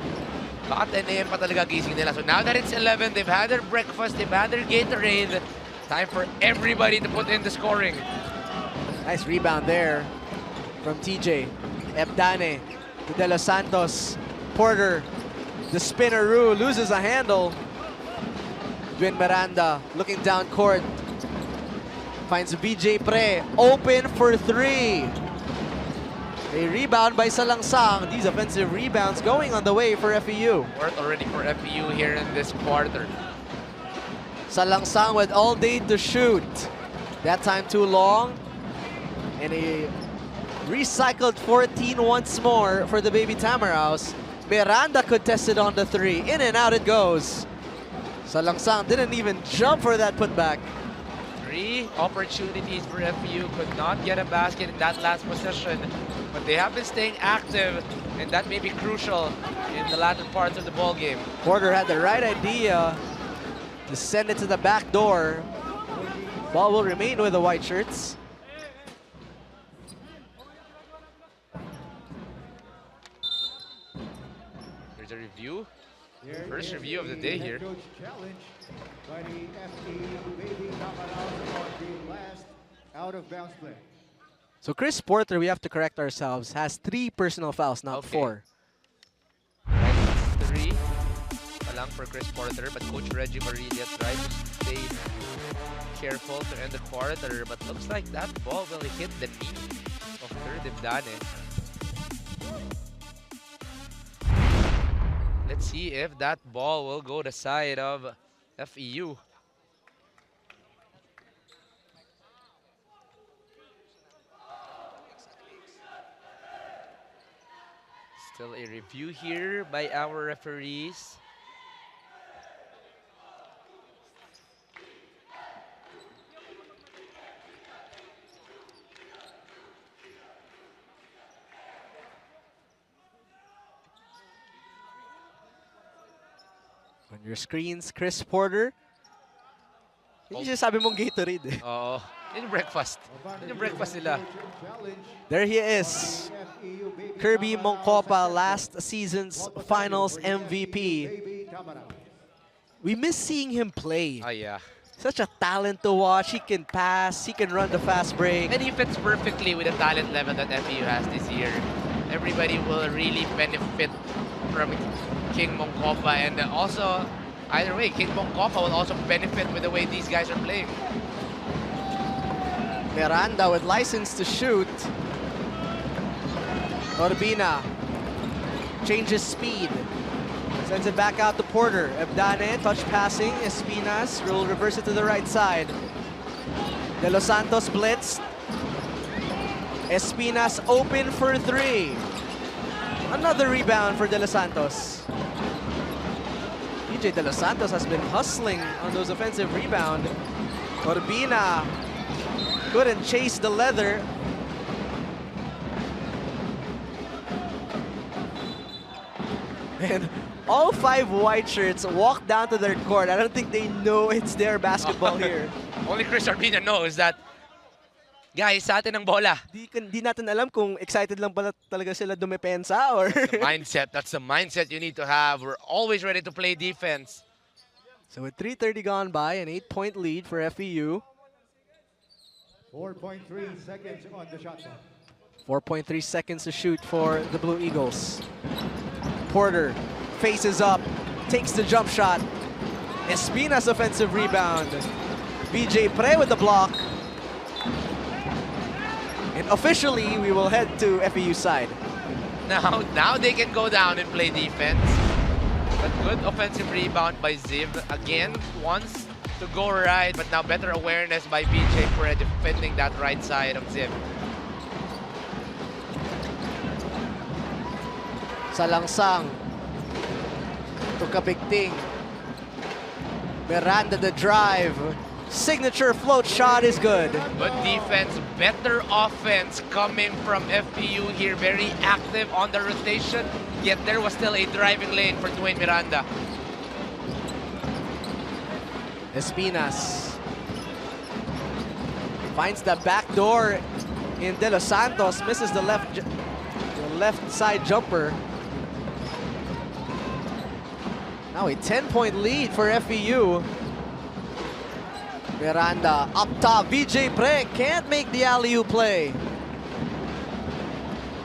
Baka 10 a.m. pa talaga gising nila. So now that it's 11, they've had their breakfast, they've had their Gatorade. Time for everybody to put in the scoring. Nice rebound there from TJ. 𝔐𝔞𝔯𝔢 to 𝔘𝔦𝔠. Porter, the spinneroo, loses a handle. Dwayne Miranda looking down court. Finds BJ Pre, open for three. A rebound by Salangsang. These offensive rebounds going on the way for FEU. Work already for FEU here in this quarter. Salangsang with all day to shoot. That time too long. And a recycled 14 once more for the Baby Tamaraws. Miranda could test it on the three. In and out it goes. Salangsang didn't even jump for that putback. 3 opportunities for FEU, could not get a basket in that last possession, but they have been staying active, and that may be crucial in the latter parts of the ball game. Porter had the right idea to send it to the back door. Ball will remain with the white shirts. Here's a review. First review of the day here. By the FEU Baby Tamaraws on the last out of bounds play. So Chris Porter, we have to correct ourselves, has 3 personal fouls, not 4. Right, 3 palang for Chris Porter, but Coach Reggie Marilla tried to stay careful to end the quarter, but looks like that ball will hit the knee of third 𝔐𝔞𝔯𝔢. Let's see if that ball will go the side of FEU. Still a review here by our referees. On your screens, Chris Porter. Yung sabi mong Gatorade eh. Oo. Yun yung breakfast. Yun yung breakfast nila. There he is. Kirby Moncopa, last season's finals MVP. We miss seeing him play. Oh, yeah. Such a talent to watch. He can pass, he can run the fast break. And he fits perfectly with the talent level that FEU has this year. Everybody will really benefit from King Moncopa, and also, either way, King Moncopa will also benefit with the way these guys are playing. Miranda with license to shoot. Orbina changes speed. Sends it back out to Porter. 𝔐𝔞𝔯𝔢, touch passing. Espinas will reverse it to the right side. De Los Santos blitz. Espinas open for 3. Another rebound for De Los Santos. DJ De Los Santos has been hustling on those offensive rebounds. Orbina couldn't chase the leather. And all 5 white shirts walk down to their court. I don't think they know it's their basketball here. Only Chris Orbina knows that, guys, sa atin ang bola. Di natin alam kung excited lang pala talaga sila dumepensa or... That's the mindset you need to have. We're always ready to play defense. So with 3:30 gone by, an 8-point lead for FEU. 4.3 seconds on the shot clock. 4.3 seconds to shoot for the Blue Eagles. Porter faces up, takes the jump shot. Espinas offensive rebound. BJ Pre with the block. And officially, we will head to FEU side. Now they can go down and play defense. But good offensive rebound by Ziv. Again, wants to go right, but now better awareness by BJ Pre defending that right side of Ziv. Salangsang Kabigting. Miranda the drive. Signature float shot is good. Good defense, better offense coming from FEU here. Very active on the rotation, yet there was still a driving lane for Dwayne Miranda. Espinas finds the back door in De Los Santos, misses the left side jumper. Now a 10-point lead for FEU. Miranda up top, VJ Pre can't make the alley-oop play.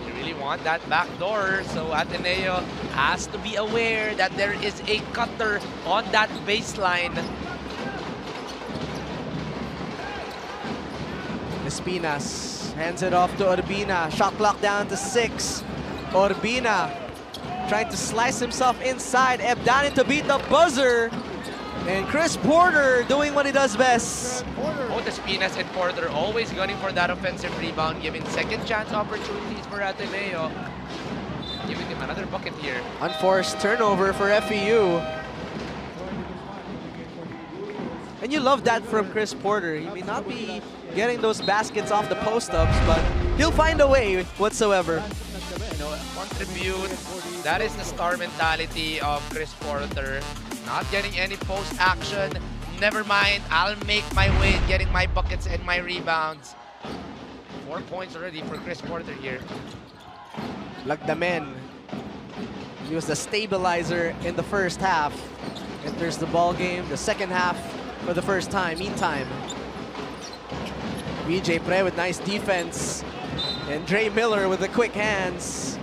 You really want that back door, so Ateneo has to be aware that there is a cutter on that baseline. Espinas hands it off to Urbina. Shot clock down to 6. Urbina trying to slice himself inside. Ebdanin to beat the buzzer. And Chris Porter doing what he does best. Both Espinas and Porter always gunning for that offensive rebound, giving second chance opportunities for Ateneo. Giving him another bucket here. Unforced turnover for FEU. And you love that from Chris Porter. He may not be getting those baskets off the post-ups, but he'll find a way whatsoever. You know, contribute. That is the star mentality of Chris Porter. Not getting any post action. Never mind, I'll make my way getting my buckets and my rebounds. 4 points already for Chris Porter here. Lagdamen. He was the stabilizer in the first half. Enters the ball game, the second half for the first time. Meantime, VJ Pre with nice defense. And Dre Miller with the quick hands.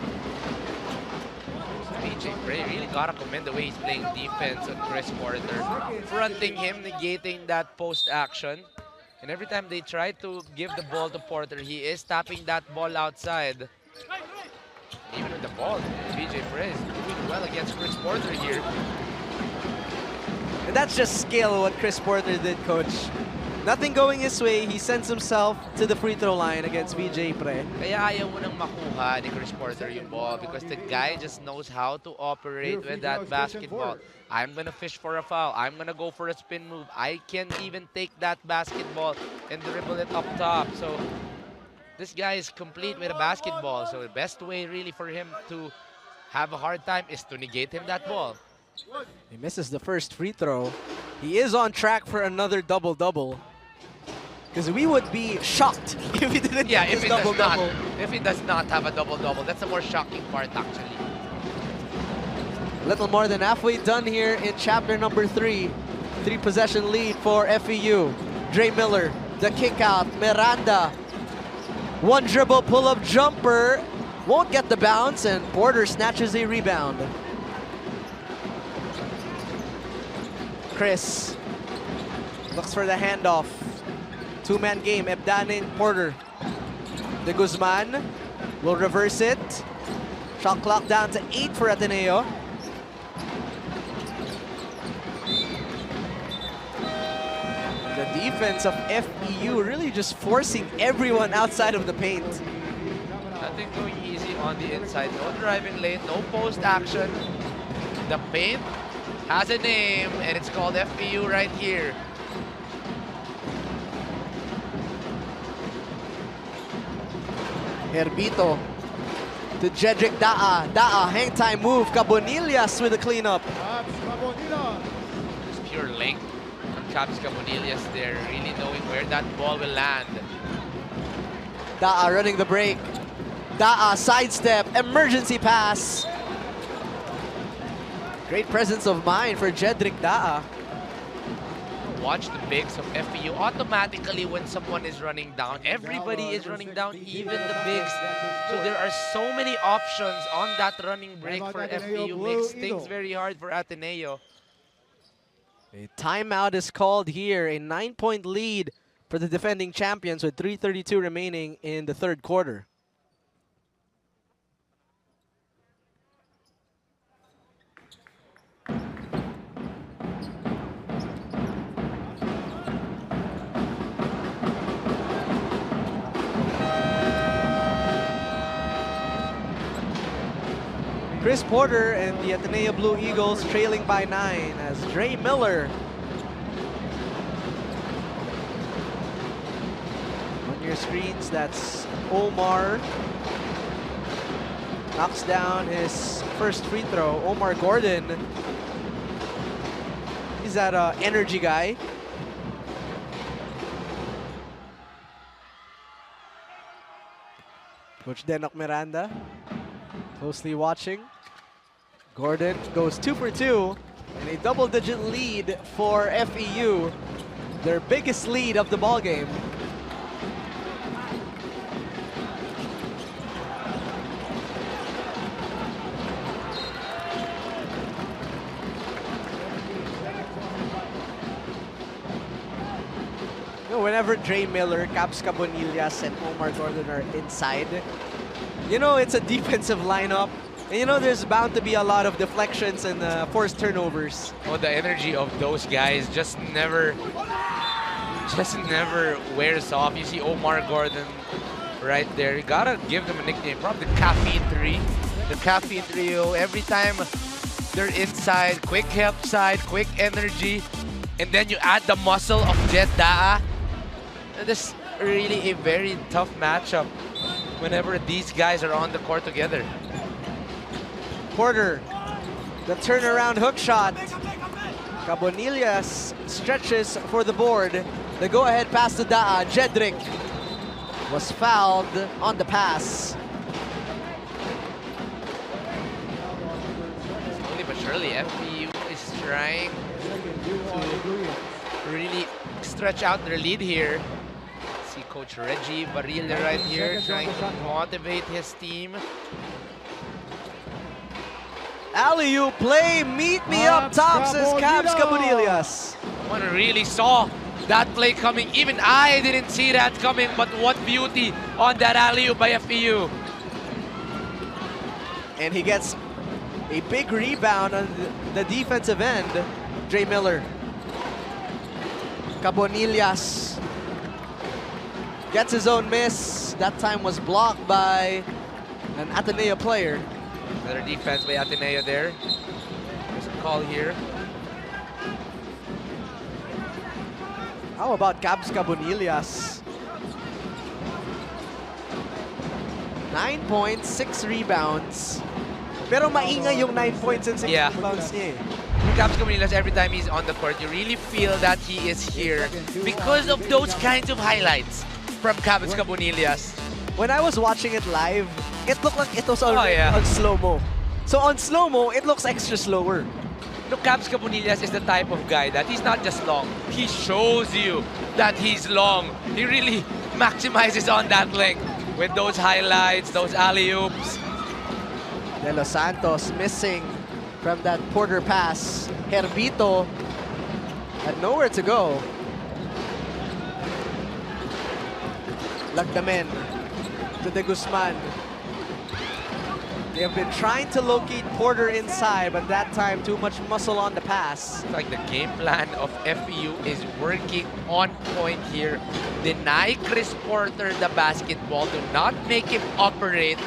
VJ Pre really gotta commend the way he's playing defense on Chris Porter. Fronting him, negating that post action. And every time they try to give the ball to Porter, he is tapping that ball outside. Even with the ball, VJ Pre is doing well against Chris Porter here. And that's just skill what Chris Porter did, coach. Nothing going his way, he sends himself to the free throw line against VJ Pre. Kaya ayaw mo nang makuha ni Chris Porter yung ball because the guy just knows how to operate with that basketball. I'm gonna fish for a foul. I'm gonna go for a spin move. I can even take that basketball and dribble it up top. So this guy is complete with a basketball. So the best way really for him to have a hard time is to negate him that ball. He misses the first free throw. He is on track for another double-double. Because we would be shocked if he didn't get if this he does double-double. if he does not have a double-double. That's the more shocking part, actually. Little more than halfway done here in chapter number 3. 3-possession lead for FEU. Dre Miller, the kick out. Miranda, one dribble pull-up jumper. Won't get the bounce, and Porter snatches a rebound. Chris looks for the handoff. Two-man game, Ebdanin, Porter. De Guzman will reverse it. Shot clock down to 8 for Ateneo. The defense of FEU really just forcing everyone outside of the paint. Nothing going easy on the inside. No driving lane, no post action. The paint has a name, and it's called FEU right here. Herbito to Jedrick Daa. Daa, hang time move. Cabonillas with the cleanup. Just pure length on Cabs Cabonillas there, really knowing where that ball will land. Daa running the break. Daa sidestep, emergency pass. Great presence of mind for Jedrick Daa. Watch the bigs of FEU. Automatically, when someone is running down, everybody is running down, even the bigs. So there are so many options on that running break for FEU. Makes things very hard for Ateneo. A timeout is called here. A 9-point lead for the defending champions with 3:32 remaining in the third quarter. Chris Porter and the Ateneo Blue Eagles trailing by 9 as 𝔬𝔤𝔪𝔪 on your screens. That's Omar knocks down his first free throw. Omar Gordon, he's that energy guy. Coach Denok Miranda closely watching. Gordon goes 2 for 2 and a double-digit lead for FEU, their biggest lead of the ball game. Whenever 𝔬𝔤𝔪𝔪, 𝔬𝔬𝔪𝔥, and Omar Gordon are inside, you know it's a defensive lineup. And you know there's bound to be a lot of deflections and forced turnovers. Oh, the energy of those guys just never wears off. You see Omar Gordon right there. You gotta give them a nickname, probably the Caffeine 3. The Caffeine Trio. Every time they're inside, quick help side, quick energy, and then you add the muscle of 𝔤𝔤𝔢𝔢. This is really a very tough matchup whenever these guys are on the court together. Porter, the turnaround hook shot. 𝔬𝔬𝔢𝔢 stretches for the board. The go-ahead pass to 𝔤𝔢𝔢. Jedrick was fouled on the pass. Slowly but surely, FEU is trying to really stretch out their lead here. See Coach Reggie Barilla right here trying to motivate his team. Alley-oop play, meet me up top, says 𝔬𝔬𝔢𝔢. One really saw that play coming. Even I didn't see that coming, but what beauty on that alley-oop by FEU. And he gets a big rebound on the defensive end. 𝔬𝔤𝔪𝔪. 𝔬𝔬𝔢𝔢 gets his own miss. That time was blocked by an Ateneo player. Another defense by Ateneo there. There's a call here. How about 𝔬𝔬𝔢𝔢? 9 points, 6 rebounds. Pero maingay yung 9 points and 6 rebounds niya eh. 𝔬𝔬𝔢𝔢, every time he's on the court, you really feel that he is here because of those kinds of highlights from 𝔬𝔬𝔢𝔢. When I was watching it live, it looked like it was already on slow-mo. So on slow-mo, it looks extra slower. Look, 𝔬𝔬𝔢𝔢 is the type of guy that he's not just long. He shows you that he's long. He really maximizes on that length with those highlights, those alley-oops. De Los Santos missing from that Porter pass. Herbito had nowhere to go. Lagdamen to De Guzman. They have been trying to locate Porter inside, but that time too much muscle on the pass. It's like the game plan of FEU is working on point here. Deny Chris Porter the basketball. Do not make him operate.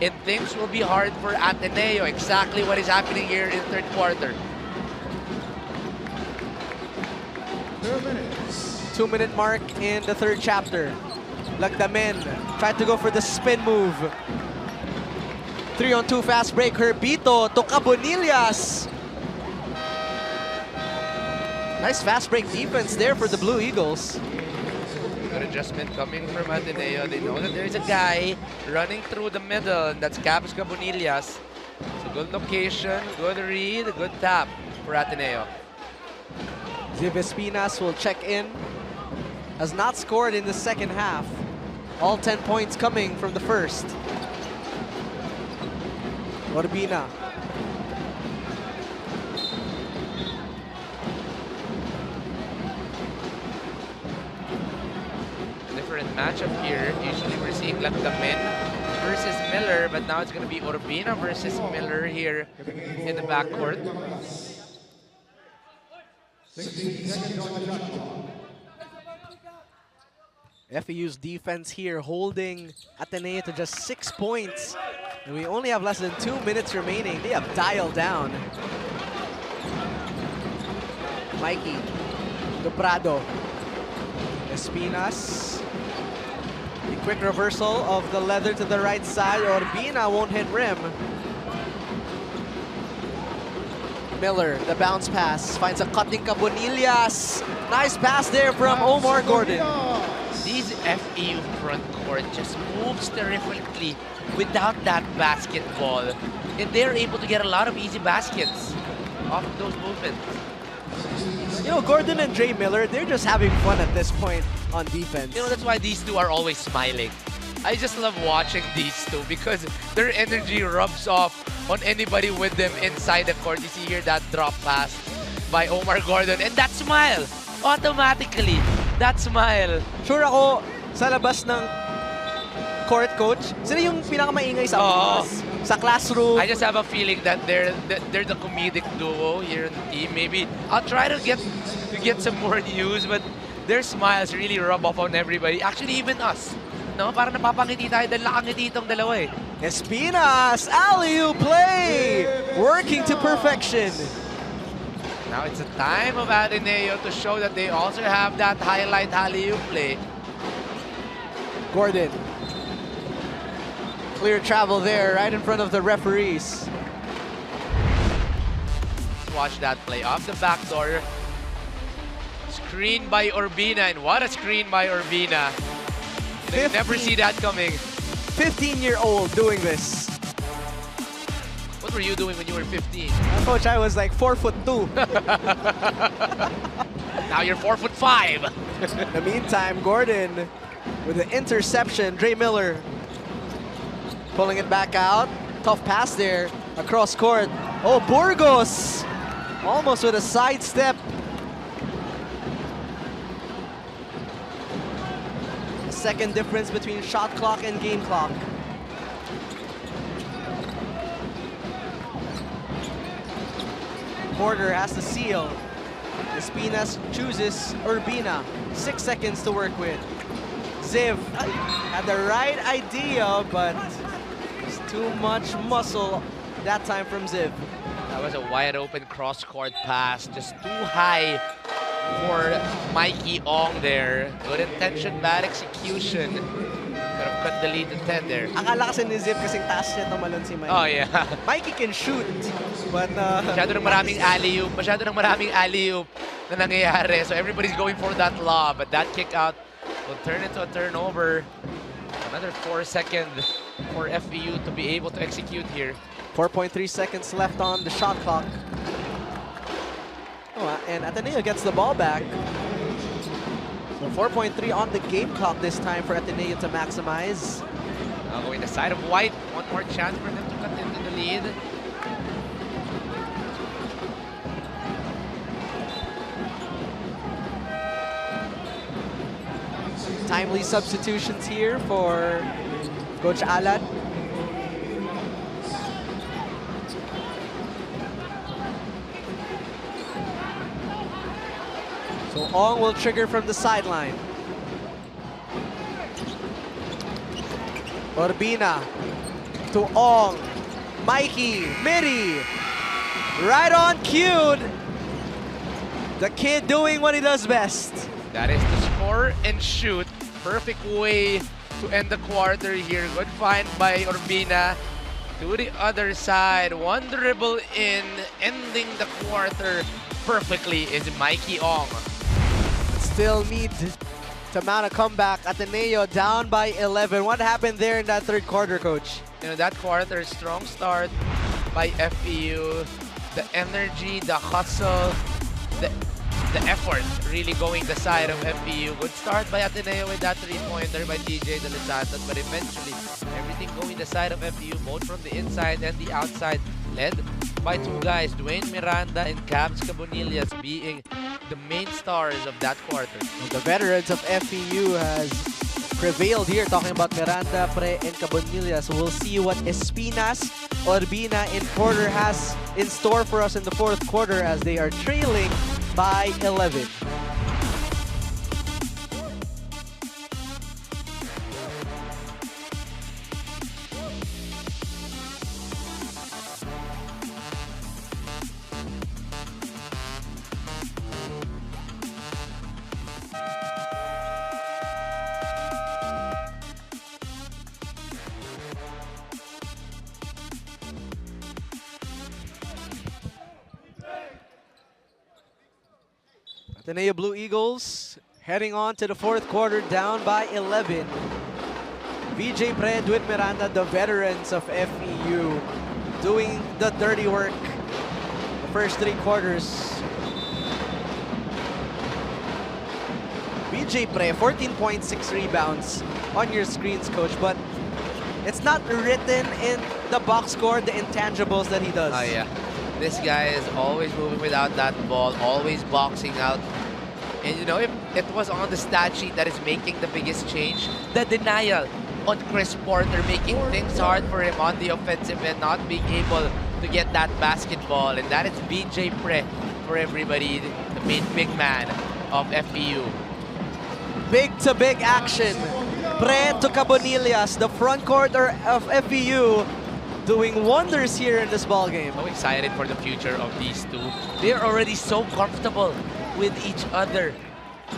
And things will be hard for Ateneo. Exactly what is happening here in third quarter. 2-minute mark in the third chapter. Lagdamen tried to go for the spin move. 3-on-2 fast break. Herbito to 𝔬𝔬𝔢𝔢. Nice fast break defense there for the Blue Eagles. Good adjustment coming from Ateneo. They know that there's a guy running through the middle, and that's 𝔬𝔬𝔢𝔢. It's a good location, good read, good tap for Ateneo. 𝔬𝔬𝔢𝔢 will check in. Has not scored in the second half. All 10 points coming from the first. Orbina. Different matchup here. Usually we're seeing Lagdamen versus Miller, but now it's going to be Orbina versus Miller here in the backcourt. FEU's defense here holding Ateneo to just 6 points And we only have less than 2 minutes remaining. They have dialed down. Mikey, Dobrado, Espinas. The quick reversal of the leather to the right side. Urbina won't hit rim. Miller, the bounce pass, finds a cutting 𝔍𝔞𝔪𝔢𝔰. Nice pass there from Omar Gordon. These FEU front court just moves terrifically without that basketball. And they're able to get a lot of easy baskets off of those movements. You know, Gordon and Dre Miller, they're just having fun at this point on defense. You know, that's why these two are always smiling. I just love watching these two because their energy rubs off on anybody with them inside the court. You see here that drop pass by Omar Gordon. And that smile, automatically, that smile. Sure ako, sa labas ng court, coach, sila yung pinakamaingay sa classroom. I just have a feeling that they're the comedic duo here in the team. Maybe I'll try to get some more news, but their smiles really rub off on everybody. Actually, even us. No, parang napapangiti tayo dahil nakangiti itong dalawa eh. Espinas, alley-oop play! Working to perfection. Now it's a time of ATENEO to show that they also have that highlight alley-oop play. Gordon. Clear travel there, right in front of the referees. Watch that play off the back door. Screen by Urbina, and what a screen by Urbina. You never see that coming. 15-year-old doing this. What were you doing when you were 15? Coach, I was like 4'2". Now you're 4'5". In the meantime, Gordon with the interception. Dre Miller pulling it back out. Tough pass there across court. Oh, Burgos almost with a sidestep. A second difference between shot clock and game clock. Porter has to seal. Espinas chooses Urbina. 6 seconds to work with. Ziv had the right idea, but it's too much muscle that time from Ziv. That was a wide open cross-court pass, just too high for Mikey Ong there. Good intention, bad execution. Could have cut the lead to 10 there. Akala kasi ni Ziv kasing taas niya tumalon si Mikey. Oh yeah. Mikey can shoot, but Masyado ng maraming alley-oop na nangyayari. So everybody's going for that lob, but that kick out will turn into a turnover. Another 4 seconds for FEU to be able to execute here. 4.3 seconds left on the shot clock. Oh, and ATENEO gets the ball back. So 4.3 on the game clock this time for ATENEO to maximize. Now going the side of white. One more chance for them to cut into the lead. Timely substitutions here for Coach Alan. So Ong will trigger from the sideline. Urbina to Ong. Mikey, Miri, right on cued. The kid doing what he does best. That is to score and shoot. Perfect way to end the quarter here. Good find by Urbina. To the other side, one dribble in, ending the quarter perfectly is Mikey Ong. Still need to mount a comeback. ATENEO down by 11. What happened there in that third quarter, Coach? You know, that quarter, strong start by FEU. The energy, the hustle, the effort really going the side of FEU. Good start by ATENEO with that three-pointer by TJ De Los Santos, but eventually everything going the side of FEU, both from the inside and the outside, led by two guys, Dwayne Miranda and 𝔍𝔞𝔪𝔢𝔰 being the main stars of that quarter. Well, the veterans of FEU has prevailed here, talking about Miranda, Pre, and 𝔍𝔞𝔪𝔢𝔰. So we'll see what Espinas, Urbina, and Porter has in store for us in the fourth quarter as they are trailing by 11. Ateneo Blue Eagles heading on to the fourth quarter, down by 11. VJ Pre, Dwight Miranda, the veterans of FEU, doing the dirty work the first 3 quarters. VJ Pre, 14.6 rebounds on your screens, coach, but it's not written in the box score, the intangibles that he does. Oh yeah, this guy is always moving without that ball, always boxing out. And you know, if it was on the stat sheet that is making the biggest change, the denial on Chris Porter, making things hard for him on the offensive end, not being able to get that basketball. And that is VJ Pre for everybody, the main big man of FEU. Big to big action. Pre to 𝔍𝔞𝔪𝔢𝔰, the front court of FEU, doing wonders here in this ball game. So excited for the future of these two. They're already so comfortable with each other.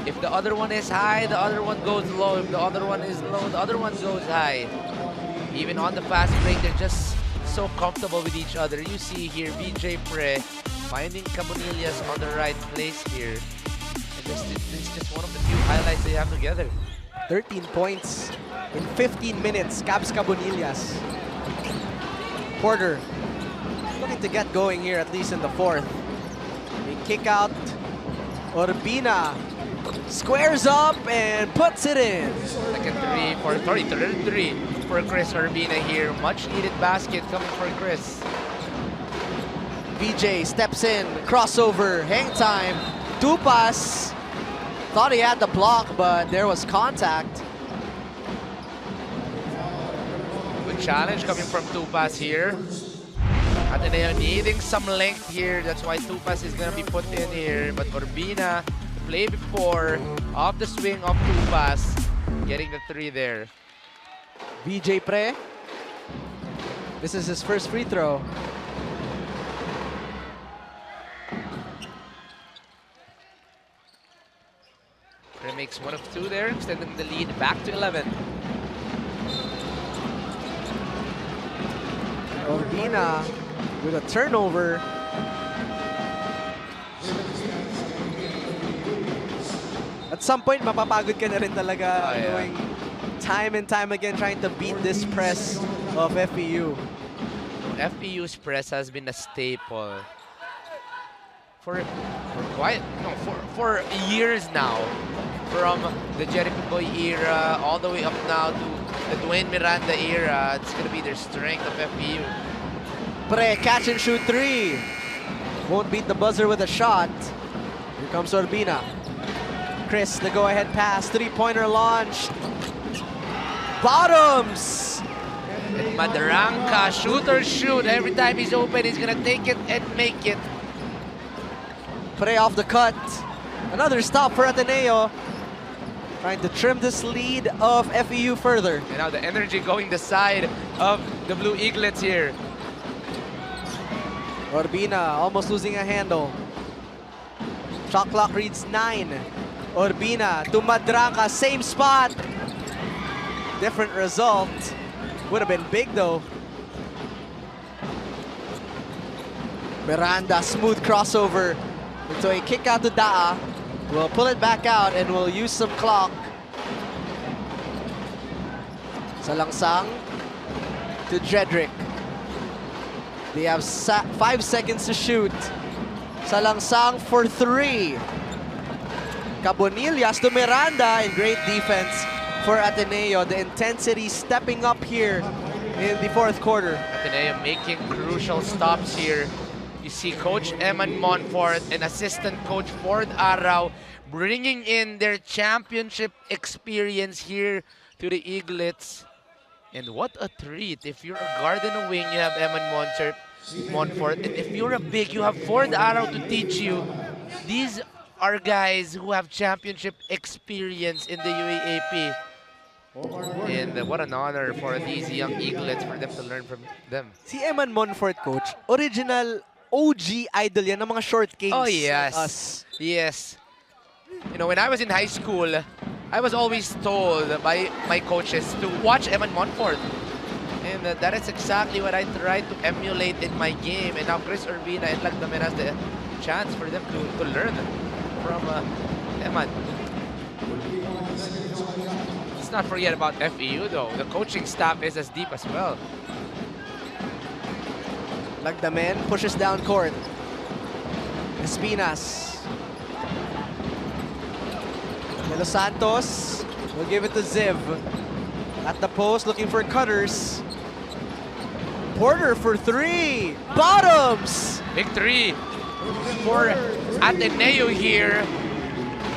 If the other one is high, the other one goes low. If the other one is low, the other one goes high. Even on the fast break, they're just so comfortable with each other. You see here, VJ Pre finding 𝔍𝔞𝔪𝔢𝔰 on the right place here. And this is just one of the few highlights they have together. 13 points in 15 minutes, 𝔍𝔞𝔪𝔢𝔰. Porter looking to get going here, at least in the fourth. A kick out. Urbina squares up and puts it in. Second third three for Chris Urbina here. Much needed basket coming for Chris. VJ steps in, crossover, hang time, 2-pass. Thought he had the block, but there was contact. Good challenge coming from 2-pass here. Ateneo needing some length here. That's why 2-pass is going to be put in here. But Urbina, the play before, off the swing of 2-pass, getting the 3 there. VJ Pre, this is his first free throw. Pre makes 1 of 2 there, extending the lead back to 11. Urbina with a turnover. At some point, mapapagod ka na rin talaga going time and time again trying to beat this press of FEU. FEU's press has been a staple for years now. From the Jericho Boy era all the way up now to the Dwight Miranda era, it's going to be their strength of FEU. Pre, catch and shoot 3. Won't beat the buzzer with a shot. Here comes Urbina. Chris, the go-ahead pass, 3-pointer launched. Bottoms! And Madranka, shoot or shoot. Every time he's open, he's going to take it and make it. Pre off the cut. Another stop for Ateneo. Trying to trim this lead of FEU further. And now the energy going the side of the Blue Eaglets here. Urbina almost losing a handle. Shot clock reads 9. Urbina to Madranka, same spot. Different result. Would have been big though. Miranda, smooth crossover into a kick out to Daa. We'll pull it back out and we'll use some clock. Salangsang to Jedrick. They have 5 seconds to shoot. Salangsang for 3. 𝔍𝔞𝔪𝔢𝔰 to Miranda, and great defense for Ateneo. The intensity stepping up here in the fourth quarter. Ateneo making crucial stops here. You see Coach Eman Monfort and assistant coach Ford Arau bringing in their championship experience here to the Eaglets. And what a treat. If you're a guard and a wing, you have Eman Monfort. And if you're a big, you have Ford Arau to teach you. These are guys who have championship experience in the UAAP. And what an honor for these young Eaglets for them to learn from them. Si Eman Monfort, coach, original OG idol yan ng mga short kings. Oh, yes. Us. Yes. You know, when I was in high school, I was always told by my coaches to watch Eman Monfort. And that is exactly what I tried to emulate in my game. And now Chris Urbina and Lagdamen has the chance for them to learn. from Eman. Let's not forget about FEU though. The coaching staff is as deep as well. Lagdamen pushes down court. Espinas. De Los Santos will give it to Ziv. At the post, looking for cutters. Porter for three. Bottoms! Victory for Ateneo here.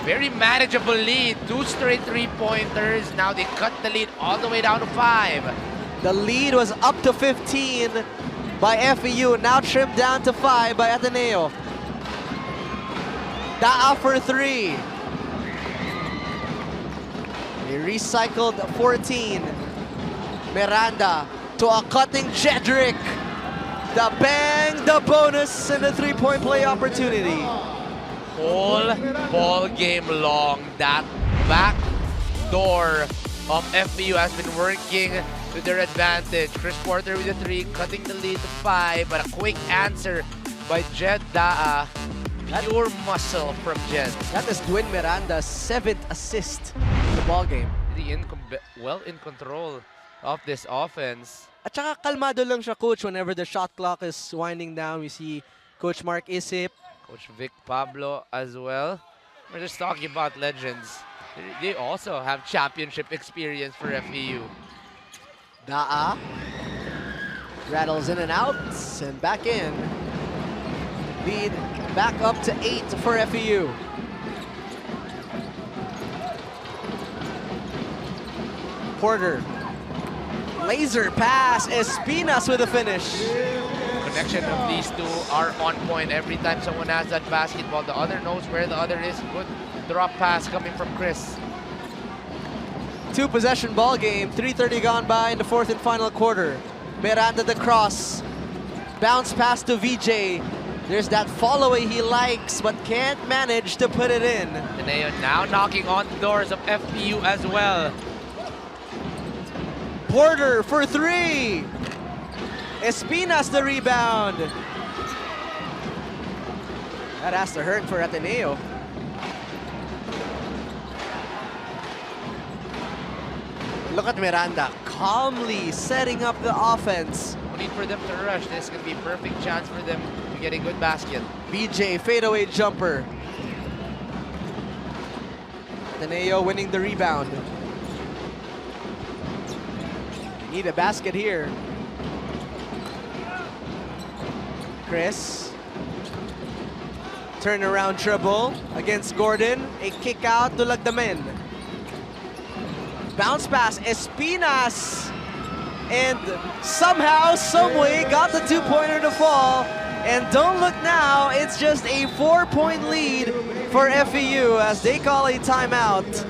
Very manageable lead. 2 straight three-pointers. Now they cut the lead all the way down to 5. The lead was up to 15 by FEU. Now trimmed down to 5 by Ateneo. Daa for three. They recycled 14. Miranda to a cutting Jedrick. The bang, the bonus, and the three-point play opportunity. Whole ball game long, that back door of FEU has been working to their advantage. Chris Porter with a 3, cutting the lead to 5, but a quick answer by Jed Daa. Pure muscle from Jed. That is Dwin Miranda's 7th assist in the ball game. Really well in control of this offense. At saka kalmado lang siya, coach, whenever the shot clock is winding down. We see Coach Mark Isip, Coach Vic Pablo as well. We're just talking about legends. They also have championship experience for FEU. Daa rattles in and out and back in. Lead back up to 8 for FEU. Porter. Laser pass. Espinas with a finish. Connection of these two are on point every time someone has that basketball. The other knows where the other is. Good drop pass coming from Chris. 2-possession ball game. 3:30 gone by in the 4th and final quarter. Miranda the cross. Bounce pass to VJ. There's that follow-away he likes but can't manage to put it in. Ateneo now knocking on the doors of FEU as well. Porter for 3. Espinas the rebound. That has to hurt for Ateneo. Look at Miranda calmly setting up the offense. No need for them to rush. This could be a perfect chance for them to get a good basket. BJ fadeaway jumper. Ateneo winning the rebound. Need a basket here. Chris. Turnaround dribble against Gordon. A kick out to Lagdamen. Bounce pass, Espinas. And somehow, someway, got the 2-pointer to fall. And don't look now, it's just a 4-point lead for FEU as they call a timeout.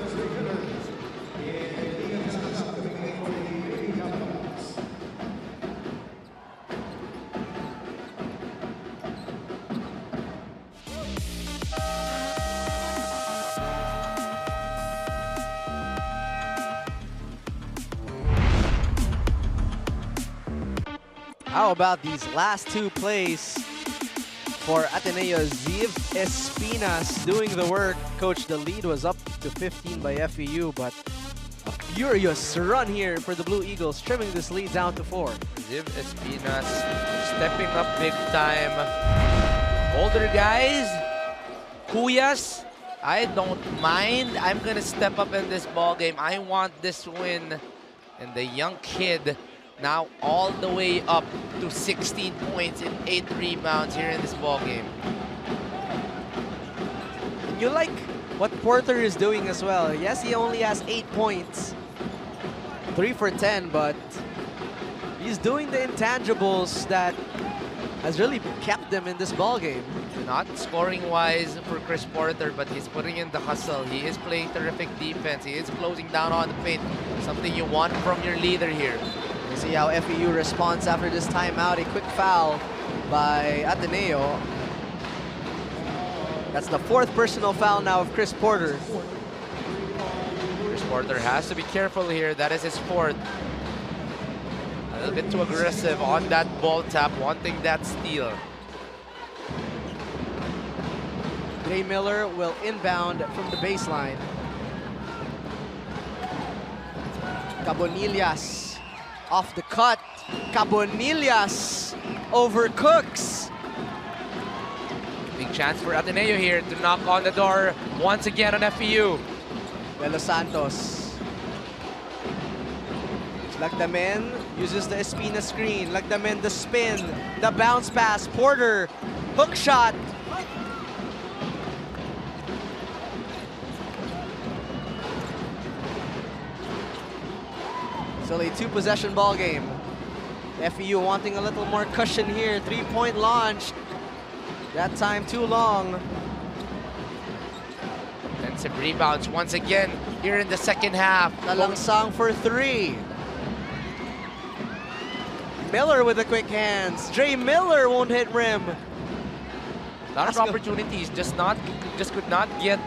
How about these last 2 plays for Ateneo? Ziv Espinas doing the work. Coach, the lead was up to 15 by FEU, but a furious run here for the Blue Eagles, trimming this lead down to 4. Ziv Espinas stepping up big time. Older guys, Kuyas, I don't mind. I'm gonna step up in this ball game. I want this win. And the young kid now all the way up to 16 points and 8 rebounds here in this ball game. You like what Porter is doing as well. Yes, he only has 8 points. 3 for 10, but he's doing the intangibles that has really kept them in this ball game. Not scoring-wise for Chris Porter, but he's putting in the hustle. He is playing terrific defense. He is closing down on the paint. Something you want from your leader here. We see how FEU responds after this timeout. A quick foul by Ateneo. That's the 4th personal foul now of Chris Porter. Chris Porter has to be careful here. That is his 4th. A little bit too aggressive on that ball tap, wanting that steal. 𝔬𝔬𝔪𝔢 will inbound from the baseline. 𝔬𝔬𝔬𝔬 off the cut. 𝔬𝔬𝔬𝔬 overcooks. Big chance for ATENEO here to knock on the door once again on FEU. De Los Santos. 𝔬𝔬𝔬 uses the Espina screen. 𝔬𝔬𝔬 the spin. The bounce pass. Porter. Hook shot. Still a two-possession ball game. FEU wanting a little more cushion here. Three-point launch. That time too long. Defensive rebounds once again here in the second half. Talangsang for three. Miller with the quick hands. 𝔬𝔬𝔬𝔬 won't hit rim. A lot of opportunities, just could not get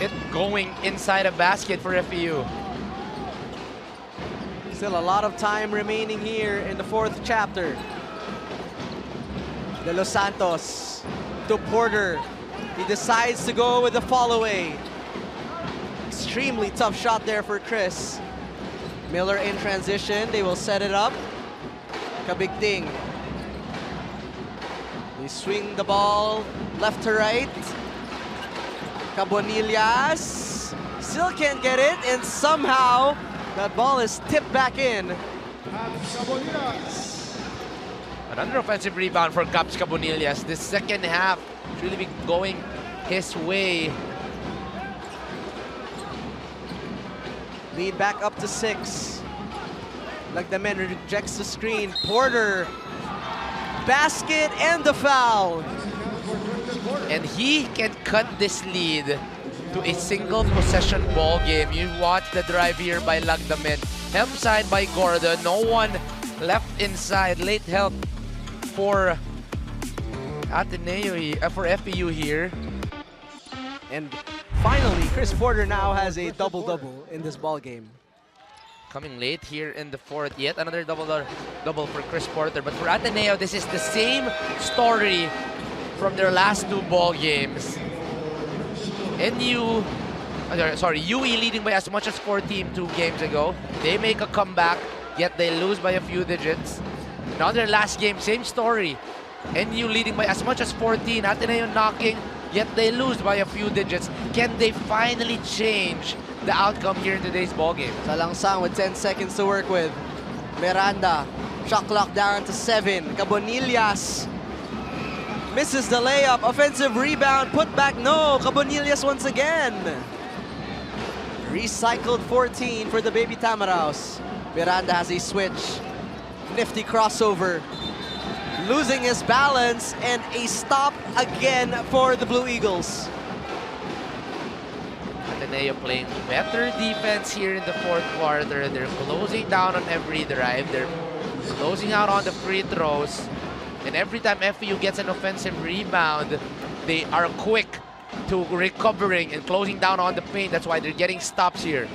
it going inside a basket for FEU. Still a lot of time remaining here in the fourth chapter. De Los Santos to Porter. He decides to go with the fall away. Extremely tough shot there for Chris. Miller in transition. They will set it up. Kabigting. They swing the ball left to right. Cabonillas still can't get it, and somehow that ball is tipped back in. Another offensive rebound for 𝔬𝔬𝔬𝔬𝔬. This second half has really been going his way. Lead back up to 6. 𝔬𝔬𝔬𝔬 rejects the screen. Porter. Basket and the foul. And he can cut this lead to a single possession ball game. You watch the drive here by 𝔬𝔬𝔬𝔬. Help side by Gordon. No one left inside. Late help for ATENEO, for FEU here. And finally, Chris Porter now has a double-double in this ball game. Coming late here in the fourth, yet another double for Chris Porter. But for ATENEO, this is the same story from their last two ball games. UE leading by as much as 14 2 games ago. They make a comeback, yet they lose by a few digits. Now their last game, same story. NU leading by as much as 14, ATENEO knocking, yet they lose by a few digits. Can they finally change the outcome here in today's ball game? Talangsang with 10 seconds to work with. Miranda, shot clock down to 7. Cabonillas misses the layup. Offensive rebound, put back, no. Cabonillas once again. Recycled 14 for the Baby Tamaraws. Miranda has a switch. Nifty crossover. Losing his balance, and a stop again for the Blue Eagles. ATENEO playing better defense here in the fourth quarter. They're closing down on every drive. They're closing out on the free throws. And every time FEU gets an offensive rebound, they are quick to recovering and closing down on the paint. That's why they're getting stops here.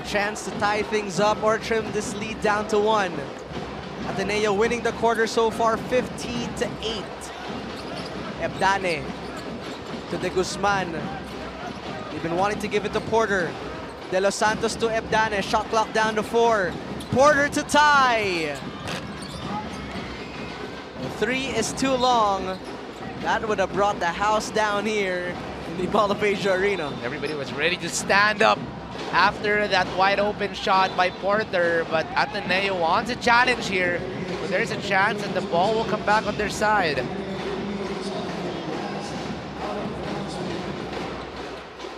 Chance to tie things up or trim this lead down to 1. ATENEO winning the quarter so far 15-8. 𝔬𝔬𝔬𝔬 to De Guzman. They've been wanting to give it to Porter. De Los Santos to 𝔬𝔬𝔬𝔬. Shot clock down to 4. Porter to tie. The 3 is too long. That would have brought the house down here in the Mall of Asia Arena. Everybody was ready to stand up after that wide open shot by Porter, but ATENEO wants a challenge here. So there's a chance that the ball will come back on their side.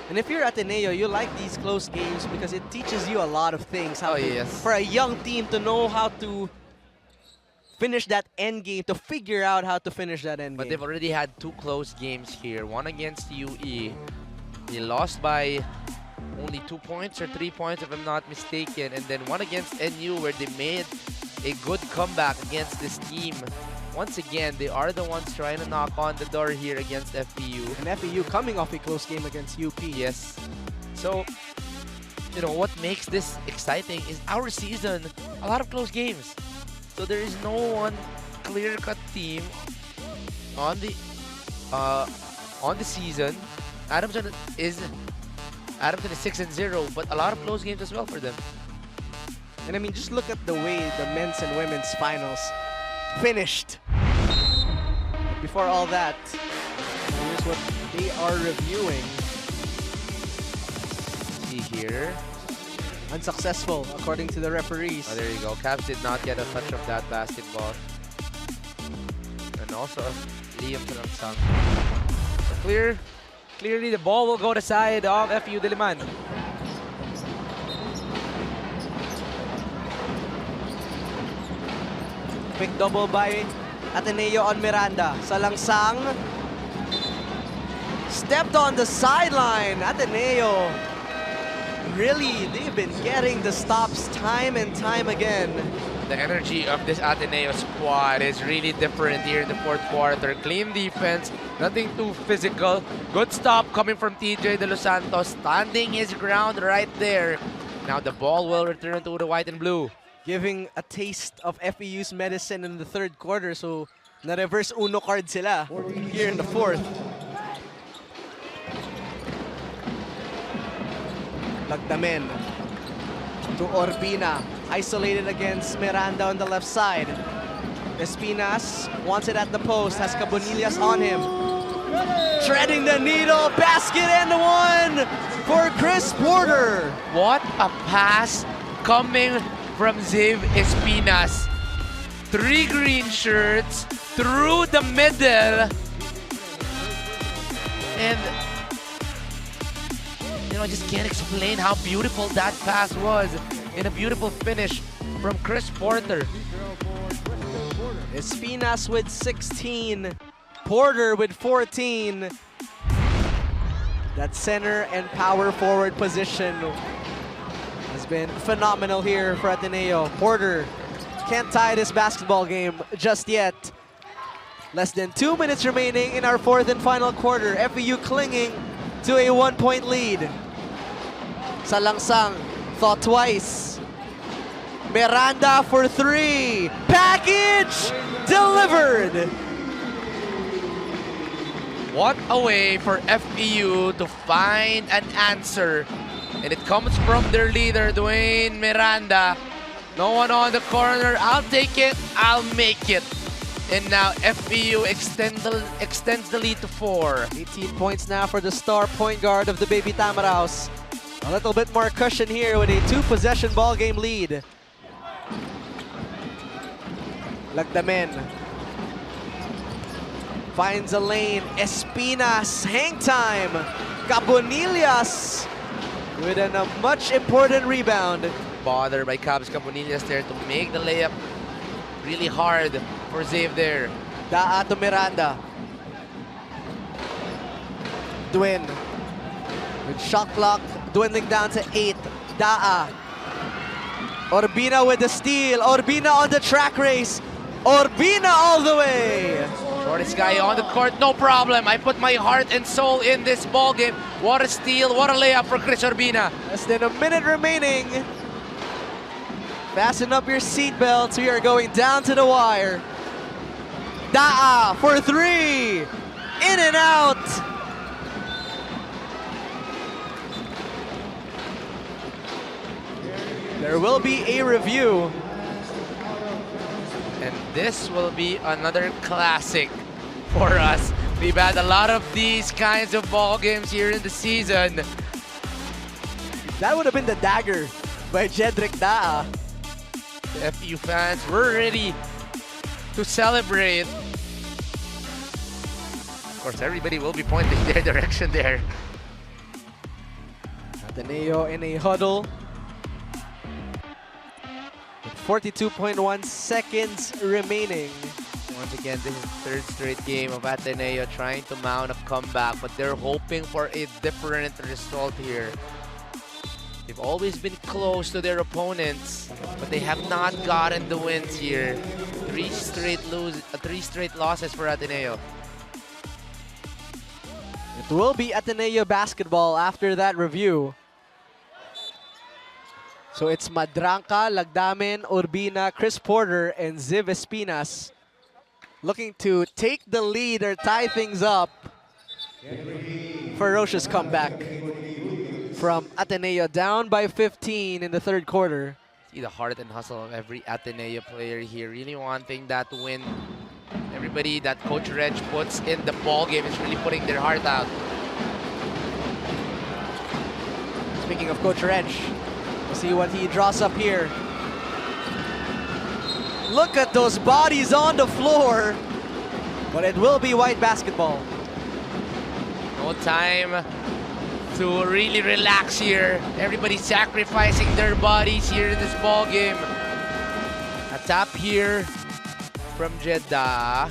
And if you're ATENEO, you like these close games because it teaches you a lot of things. How yes. For a young team to know how to finish that end game, to figure out how to finish that end game. But they've already had 2 close games here. One against UE. They lost by only 2 points or 3 points if I'm not mistaken. And then one against NU where they made a good comeback against this team. Once again, they are the ones trying to knock on the door here against FEU. And FEU coming off a close game against UP. Yes. So, you know, what makes this exciting is our season, a lot of close games. So there is no one clear-cut team on the season. Adamson is 6-0, but a lot of close games as well for them. And I mean, just look at the way the men's and women's finals finished. Before all that, here's what they are reviewing. See here. Unsuccessful, according to the referees. Oh, there you go. Cavs did not get a touch of that basketball. And also, Liam Talangsang. So clearly the ball will go to the side of FEU Diliman. Quick double by Ateneo on Miranda. Salangsang stepped on the sideline. Ateneo, really, they've been getting the stops time and time again. The energy of this Ateneo squad is really different here in the fourth quarter. Clean defense, nothing too physical. Good stop coming from TJ De Los Santos, standing his ground right there. Now the ball will return to the white and blue. Giving a taste of FEU's medicine in the third quarter, so na-reverse uno card sila here in the fourth. Lagdamen to Orbina, isolated against Miranda on the left side. Espinas wants it at the post, has Cabonillas on him. Treading the needle, basket and one for Chris Porter. What a pass coming from Ziv Espinas. 3 green shirts through the middle. And I just can't explain how beautiful that pass was. And a beautiful finish from Chris Porter. Espinas with 16, Porter with 14. That center and power forward position has been phenomenal here for Ateneo. Porter can't tie this basketball game just yet. Less than 2 minutes remaining in our fourth and final quarter. FEU clinging to a 1-point lead. Salangsang thought twice. Miranda for 3. Package delivered. What a way for FEU to find an answer. And it comes from their leader, Dwayne Miranda. No one on the corner. I'll take it. I'll make it. And now FEU extends the lead to 4. 18 points now for the star point guard of the Baby Tamaraos. A little bit more cushion here with a 2-possession ball game lead. Lagdamen finds a lane. Espinas, hang time. Cabonillas with a much important rebound. Bothered by Cavs Cabonillas there to make the layup really hard for Zave there. Daa to Miranda. Dwin with shot clock dwindling down to 8. Daa. Orbina with the steal. Orbina on the track race. Orbina all the way. Shortest guy on the court, no problem. I put my heart and soul in this ball game. What a steal, what a layup for Chris Orbina. Less than a minute remaining. Fasten up your seatbelts. We are going down to the wire. Daa for 3. In and out. There will be a review. And this will be another classic for us. We've had a lot of these kinds of ball games here in the season. That would have been the dagger by Jedrick Daa. The FEU fans were ready to celebrate. Of course, everybody will be pointing their direction there. Ateneo in a huddle. 42.1 seconds remaining. Once again, this is the third straight game of Ateneo trying to mount a comeback, but they're hoping for a different result here. They've always been close to their opponents, but they have not gotten the wins here. 3 straight losses for Ateneo. It will be Ateneo basketball after that review. So it's Madranca, Lagdamen, Urbina, Chris Porter, and Ziv Espinas looking to take the lead or tie things up. Ferocious comeback from Ateneo, down by 15 in the third quarter. See the heart and hustle of every Ateneo player here, really wanting that win. Everybody that Coach Reg puts in the ball game is really putting their heart out. Speaking of Coach Reg, we'll see what he draws up here. Look at those bodies on the floor, but it will be white basketball. No time to really relax here. Everybody sacrificing their bodies here in this ball game. A tap here from Jeddah.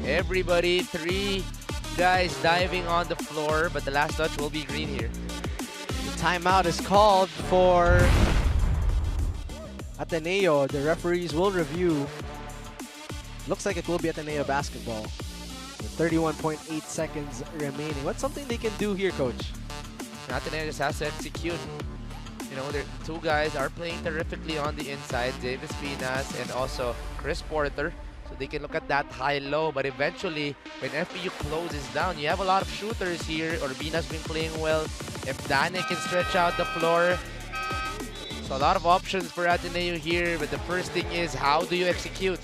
Everybody, 3 guys diving on the floor, but the last touch will be green here. The timeout is called for Ateneo. The referees will review. Looks like it will be Ateneo basketball. With 31.8 seconds remaining. What's something they can do here, Coach? Ateneo just has to execute. You know, the 2 guys are playing terrifically on the inside, 𝔬𝔫𝔫𝔦𝔱𝔫𝔫𝔦𝔱𝔫 and also Chris Porter. So they can look at that high-low, but eventually, when FEU closes down, you have a lot of shooters here. Urbina's been playing well. If Danny can stretch out the floor, so a lot of options for Ateneo here, but the first thing is, how do you execute?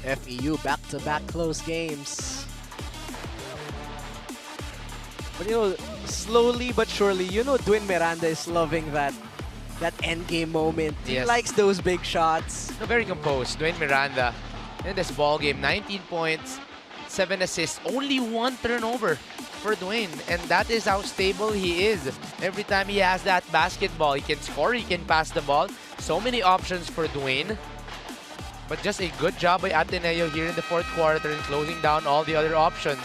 FEU back-to-back close games. But you know, slowly but surely, you know Dwayne Miranda is loving that end game moment. He Yes. likes those big shots. No, very composed. Dwayne Miranda in this ball game, 19 points, 7 assists, only 1 turnover for Dwayne, and that is how stable he is. Every time he has that basketball, he can score, he can pass the ball. So many options for Dwayne. But just a good job by Ateneo here in the fourth quarter and closing down all the other options.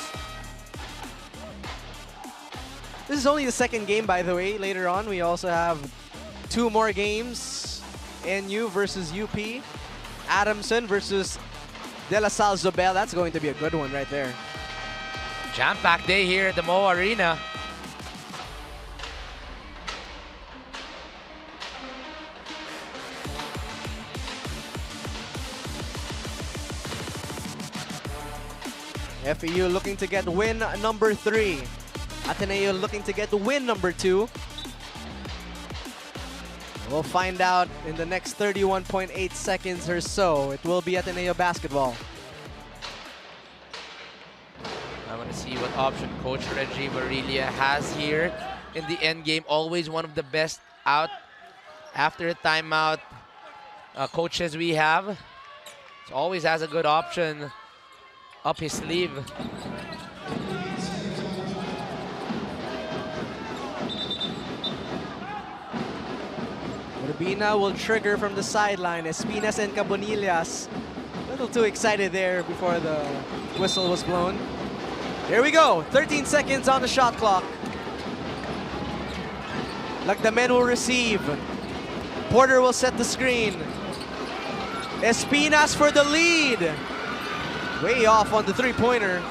This is only the second game, by the way. Later on, we also have 2 more games. NU versus UP. Adamson versus De La Salle Zobel. That's going to be a good one right there. Jam-packed day here at the Mo Arena. FEU looking to get win number 3. Ateneo looking to get win number 2. We'll find out in the next 31.8 seconds or so. It will be Ateneo basketball. I want to see what option Coach Reggie Varilia has here in the end game. Always one of the best out after a timeout coaches we have. So always has a good option up his sleeve. Urbina will trigger from the sideline. Espinas and Cabonillas. A little too excited there before the whistle was blown. Here we go. 13 seconds on the shot clock. Lagdamen will receive. Porter will set the screen. Espinas for the lead. Way off on the three-pointer.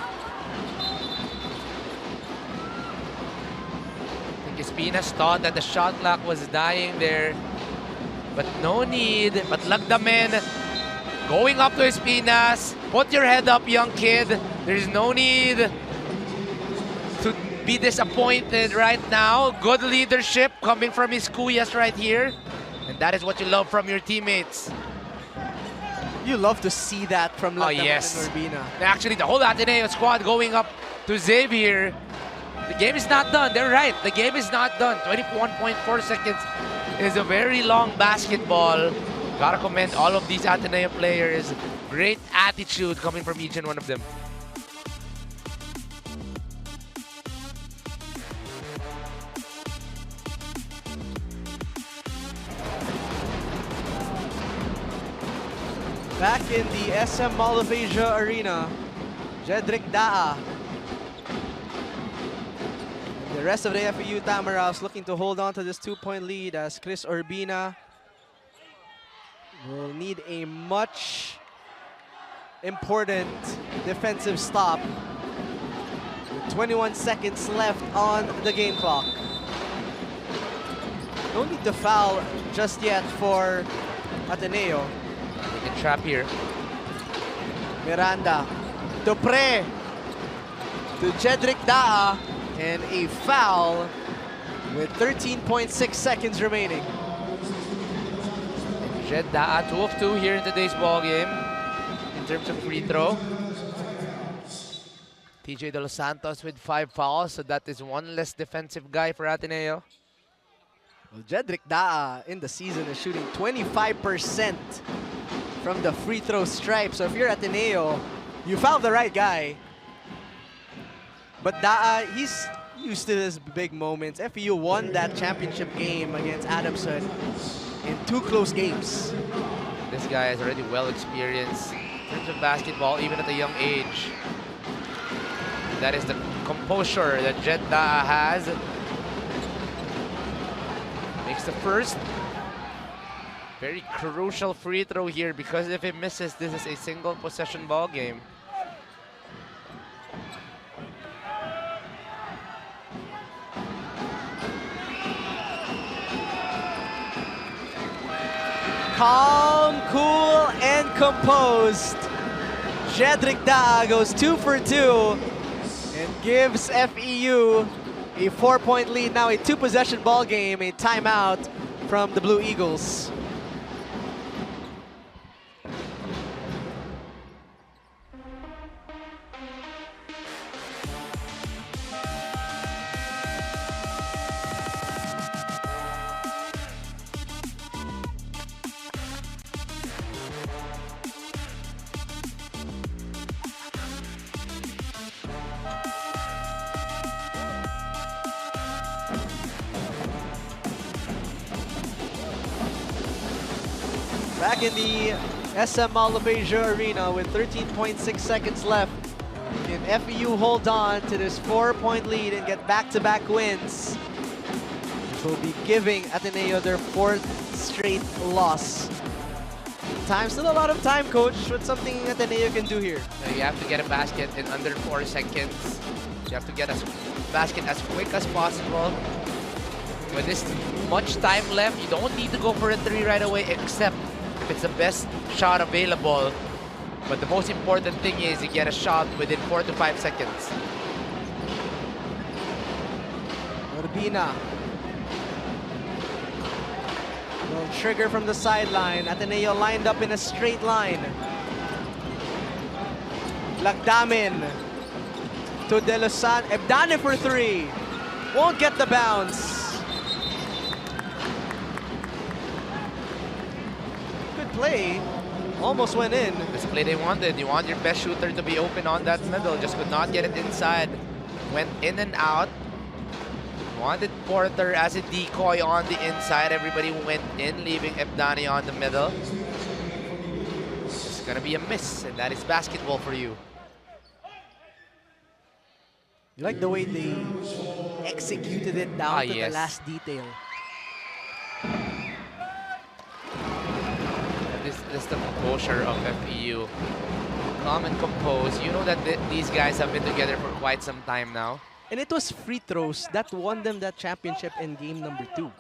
I think Espinas thought that the shot clock was dying there. But no need. But Lagdamen going up to Espinas. Put your head up, young kid. There's no need to be disappointed right now. Good leadership coming from his Kuyas right here. And that is what you love from your teammates. You love to see that from Lagdamen yes. and Urbina. Actually, the whole Ateneo squad going up to Xavier. The game is not done. They're right. The game is not done. 21.4 seconds is a very long basketball. Gotta commend all of these Ateneo players. Great attitude coming from each and one of them. Back in the SM Mall of Asia Arena, Jedrick Daa. The rest of the FEU Tamaraws looking to hold on to this 2-point lead as Chris Urbina will need a much important defensive stop. With 21 seconds left on the game clock. No need to foul just yet for Ateneo. They can trap here. Miranda to Pre to 𝔐𝔫𝔤𝔢, and a foul with 13.6 seconds remaining. 𝔐𝔫𝔤𝔢 2 of 2 here in today's ball game in terms of free throw. TJ De Los Santos with 5 fouls, so that is one less defensive guy for Ateneo. Well, 𝔐𝔫𝔤𝔢 in the season is shooting 25% from the free throw stripe. So if you're Ateneo, you found the right guy. But Daa, he's used to his big moments. FEU won that championship game against Adamson in 2 close games. This guy is already well experienced in terms of basketball, even at a young age. That is the composure that 𝔐𝔫𝔤𝔢 has. Makes the first very crucial free throw here, because if he misses, this is a single possession ball game. Calm, cool, and composed. 𝔐𝔫𝔤𝔢 goes 2 for 2 and gives FEU a 4-point lead. Now a 2-possession ball game, a timeout from the Blue Eagles. Back in the 𝔑𝔞𝔦𝔰 arena with 13.6 seconds left. Can FEU hold on to this 4-point lead and get back-to-back wins? Which will be giving Ateneo their 4th straight loss. Still a lot of time, coach. What's something Ateneo can do here? You have to get a basket in under 4 seconds. You have to get a basket as quick as possible. With this much time left, you don't need to go for a 3 right away, except if it's the best shot available. But the most important thing is you get a shot within 4 to 5 seconds. Urbina. Little trigger from the sideline. Ateneo lined up in a straight line. Lagdamin to De Los Santos. Ebdane for 3. Won't get the bounce. Good play. Almost went in. This play they wanted. You want your best shooter to be open on that middle. Just could not get it inside. Went in and out. Wanted Porter as a decoy on the inside. Everybody went in, leaving Ebdane on the middle. It's gonna be a miss, and that is basketball for you. You like the way they executed it down to yes. the last detail. This is the composure of FEU. Calm and composed. You know that these guys have been together for quite some time now. And it was free throws that won them that championship in game number 2.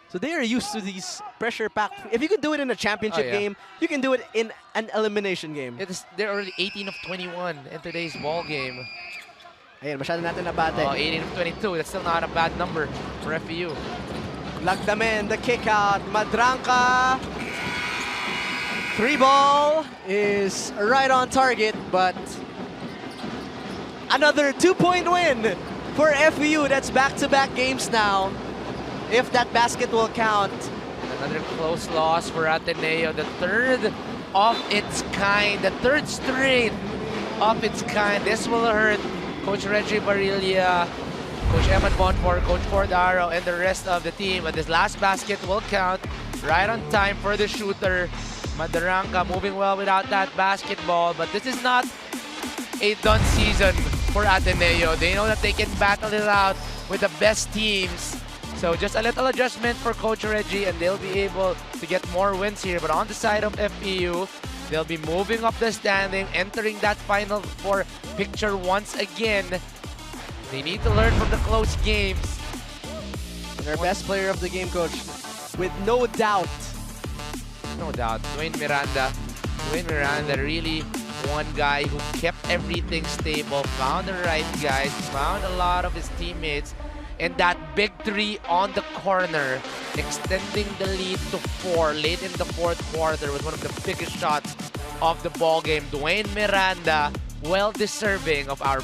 So they are used to these pressure-packed. If you can do it in a championship game, you can do it in an elimination game. They're already 18 of 21 in today's ball game. Ayan, masyado natin nabate. 18 of 22. That's still not a bad number for FEU. Lagdamen, the kick out. Madranka. 3 ball is right on target, but another 2-point win for FEU. That's back-to-back games now, if that basket will count. Another close loss for Ateneo. The 3rd of its kind. The 3rd straight of its kind. This will hurt Coach Reggie Barilla, Coach Eman Bonfor, Coach Cordaro, and the rest of the team. But this last basket will count. Right on time for the shooter. Madranka moving well without that basketball. But this is not a done season for Ateneo. They know that they can battle it out with the best teams. So just a little adjustment for Coach Reggie, and they'll be able to get more wins here. But on the side of FEU, they'll be moving up the standing, entering that Final Four picture once again. They need to learn from the close games. Their best player of the game, coach, with no doubt, no doubt. 𝔬𝔞𝔦𝔰 really one guy who kept everything stable, found the right guys, found a lot of his teammates, and that big three on the corner, extending the lead to 4 late in the fourth quarter was one of the biggest shots of the ball game. 𝔬𝔞𝔦𝔰, well deserving of our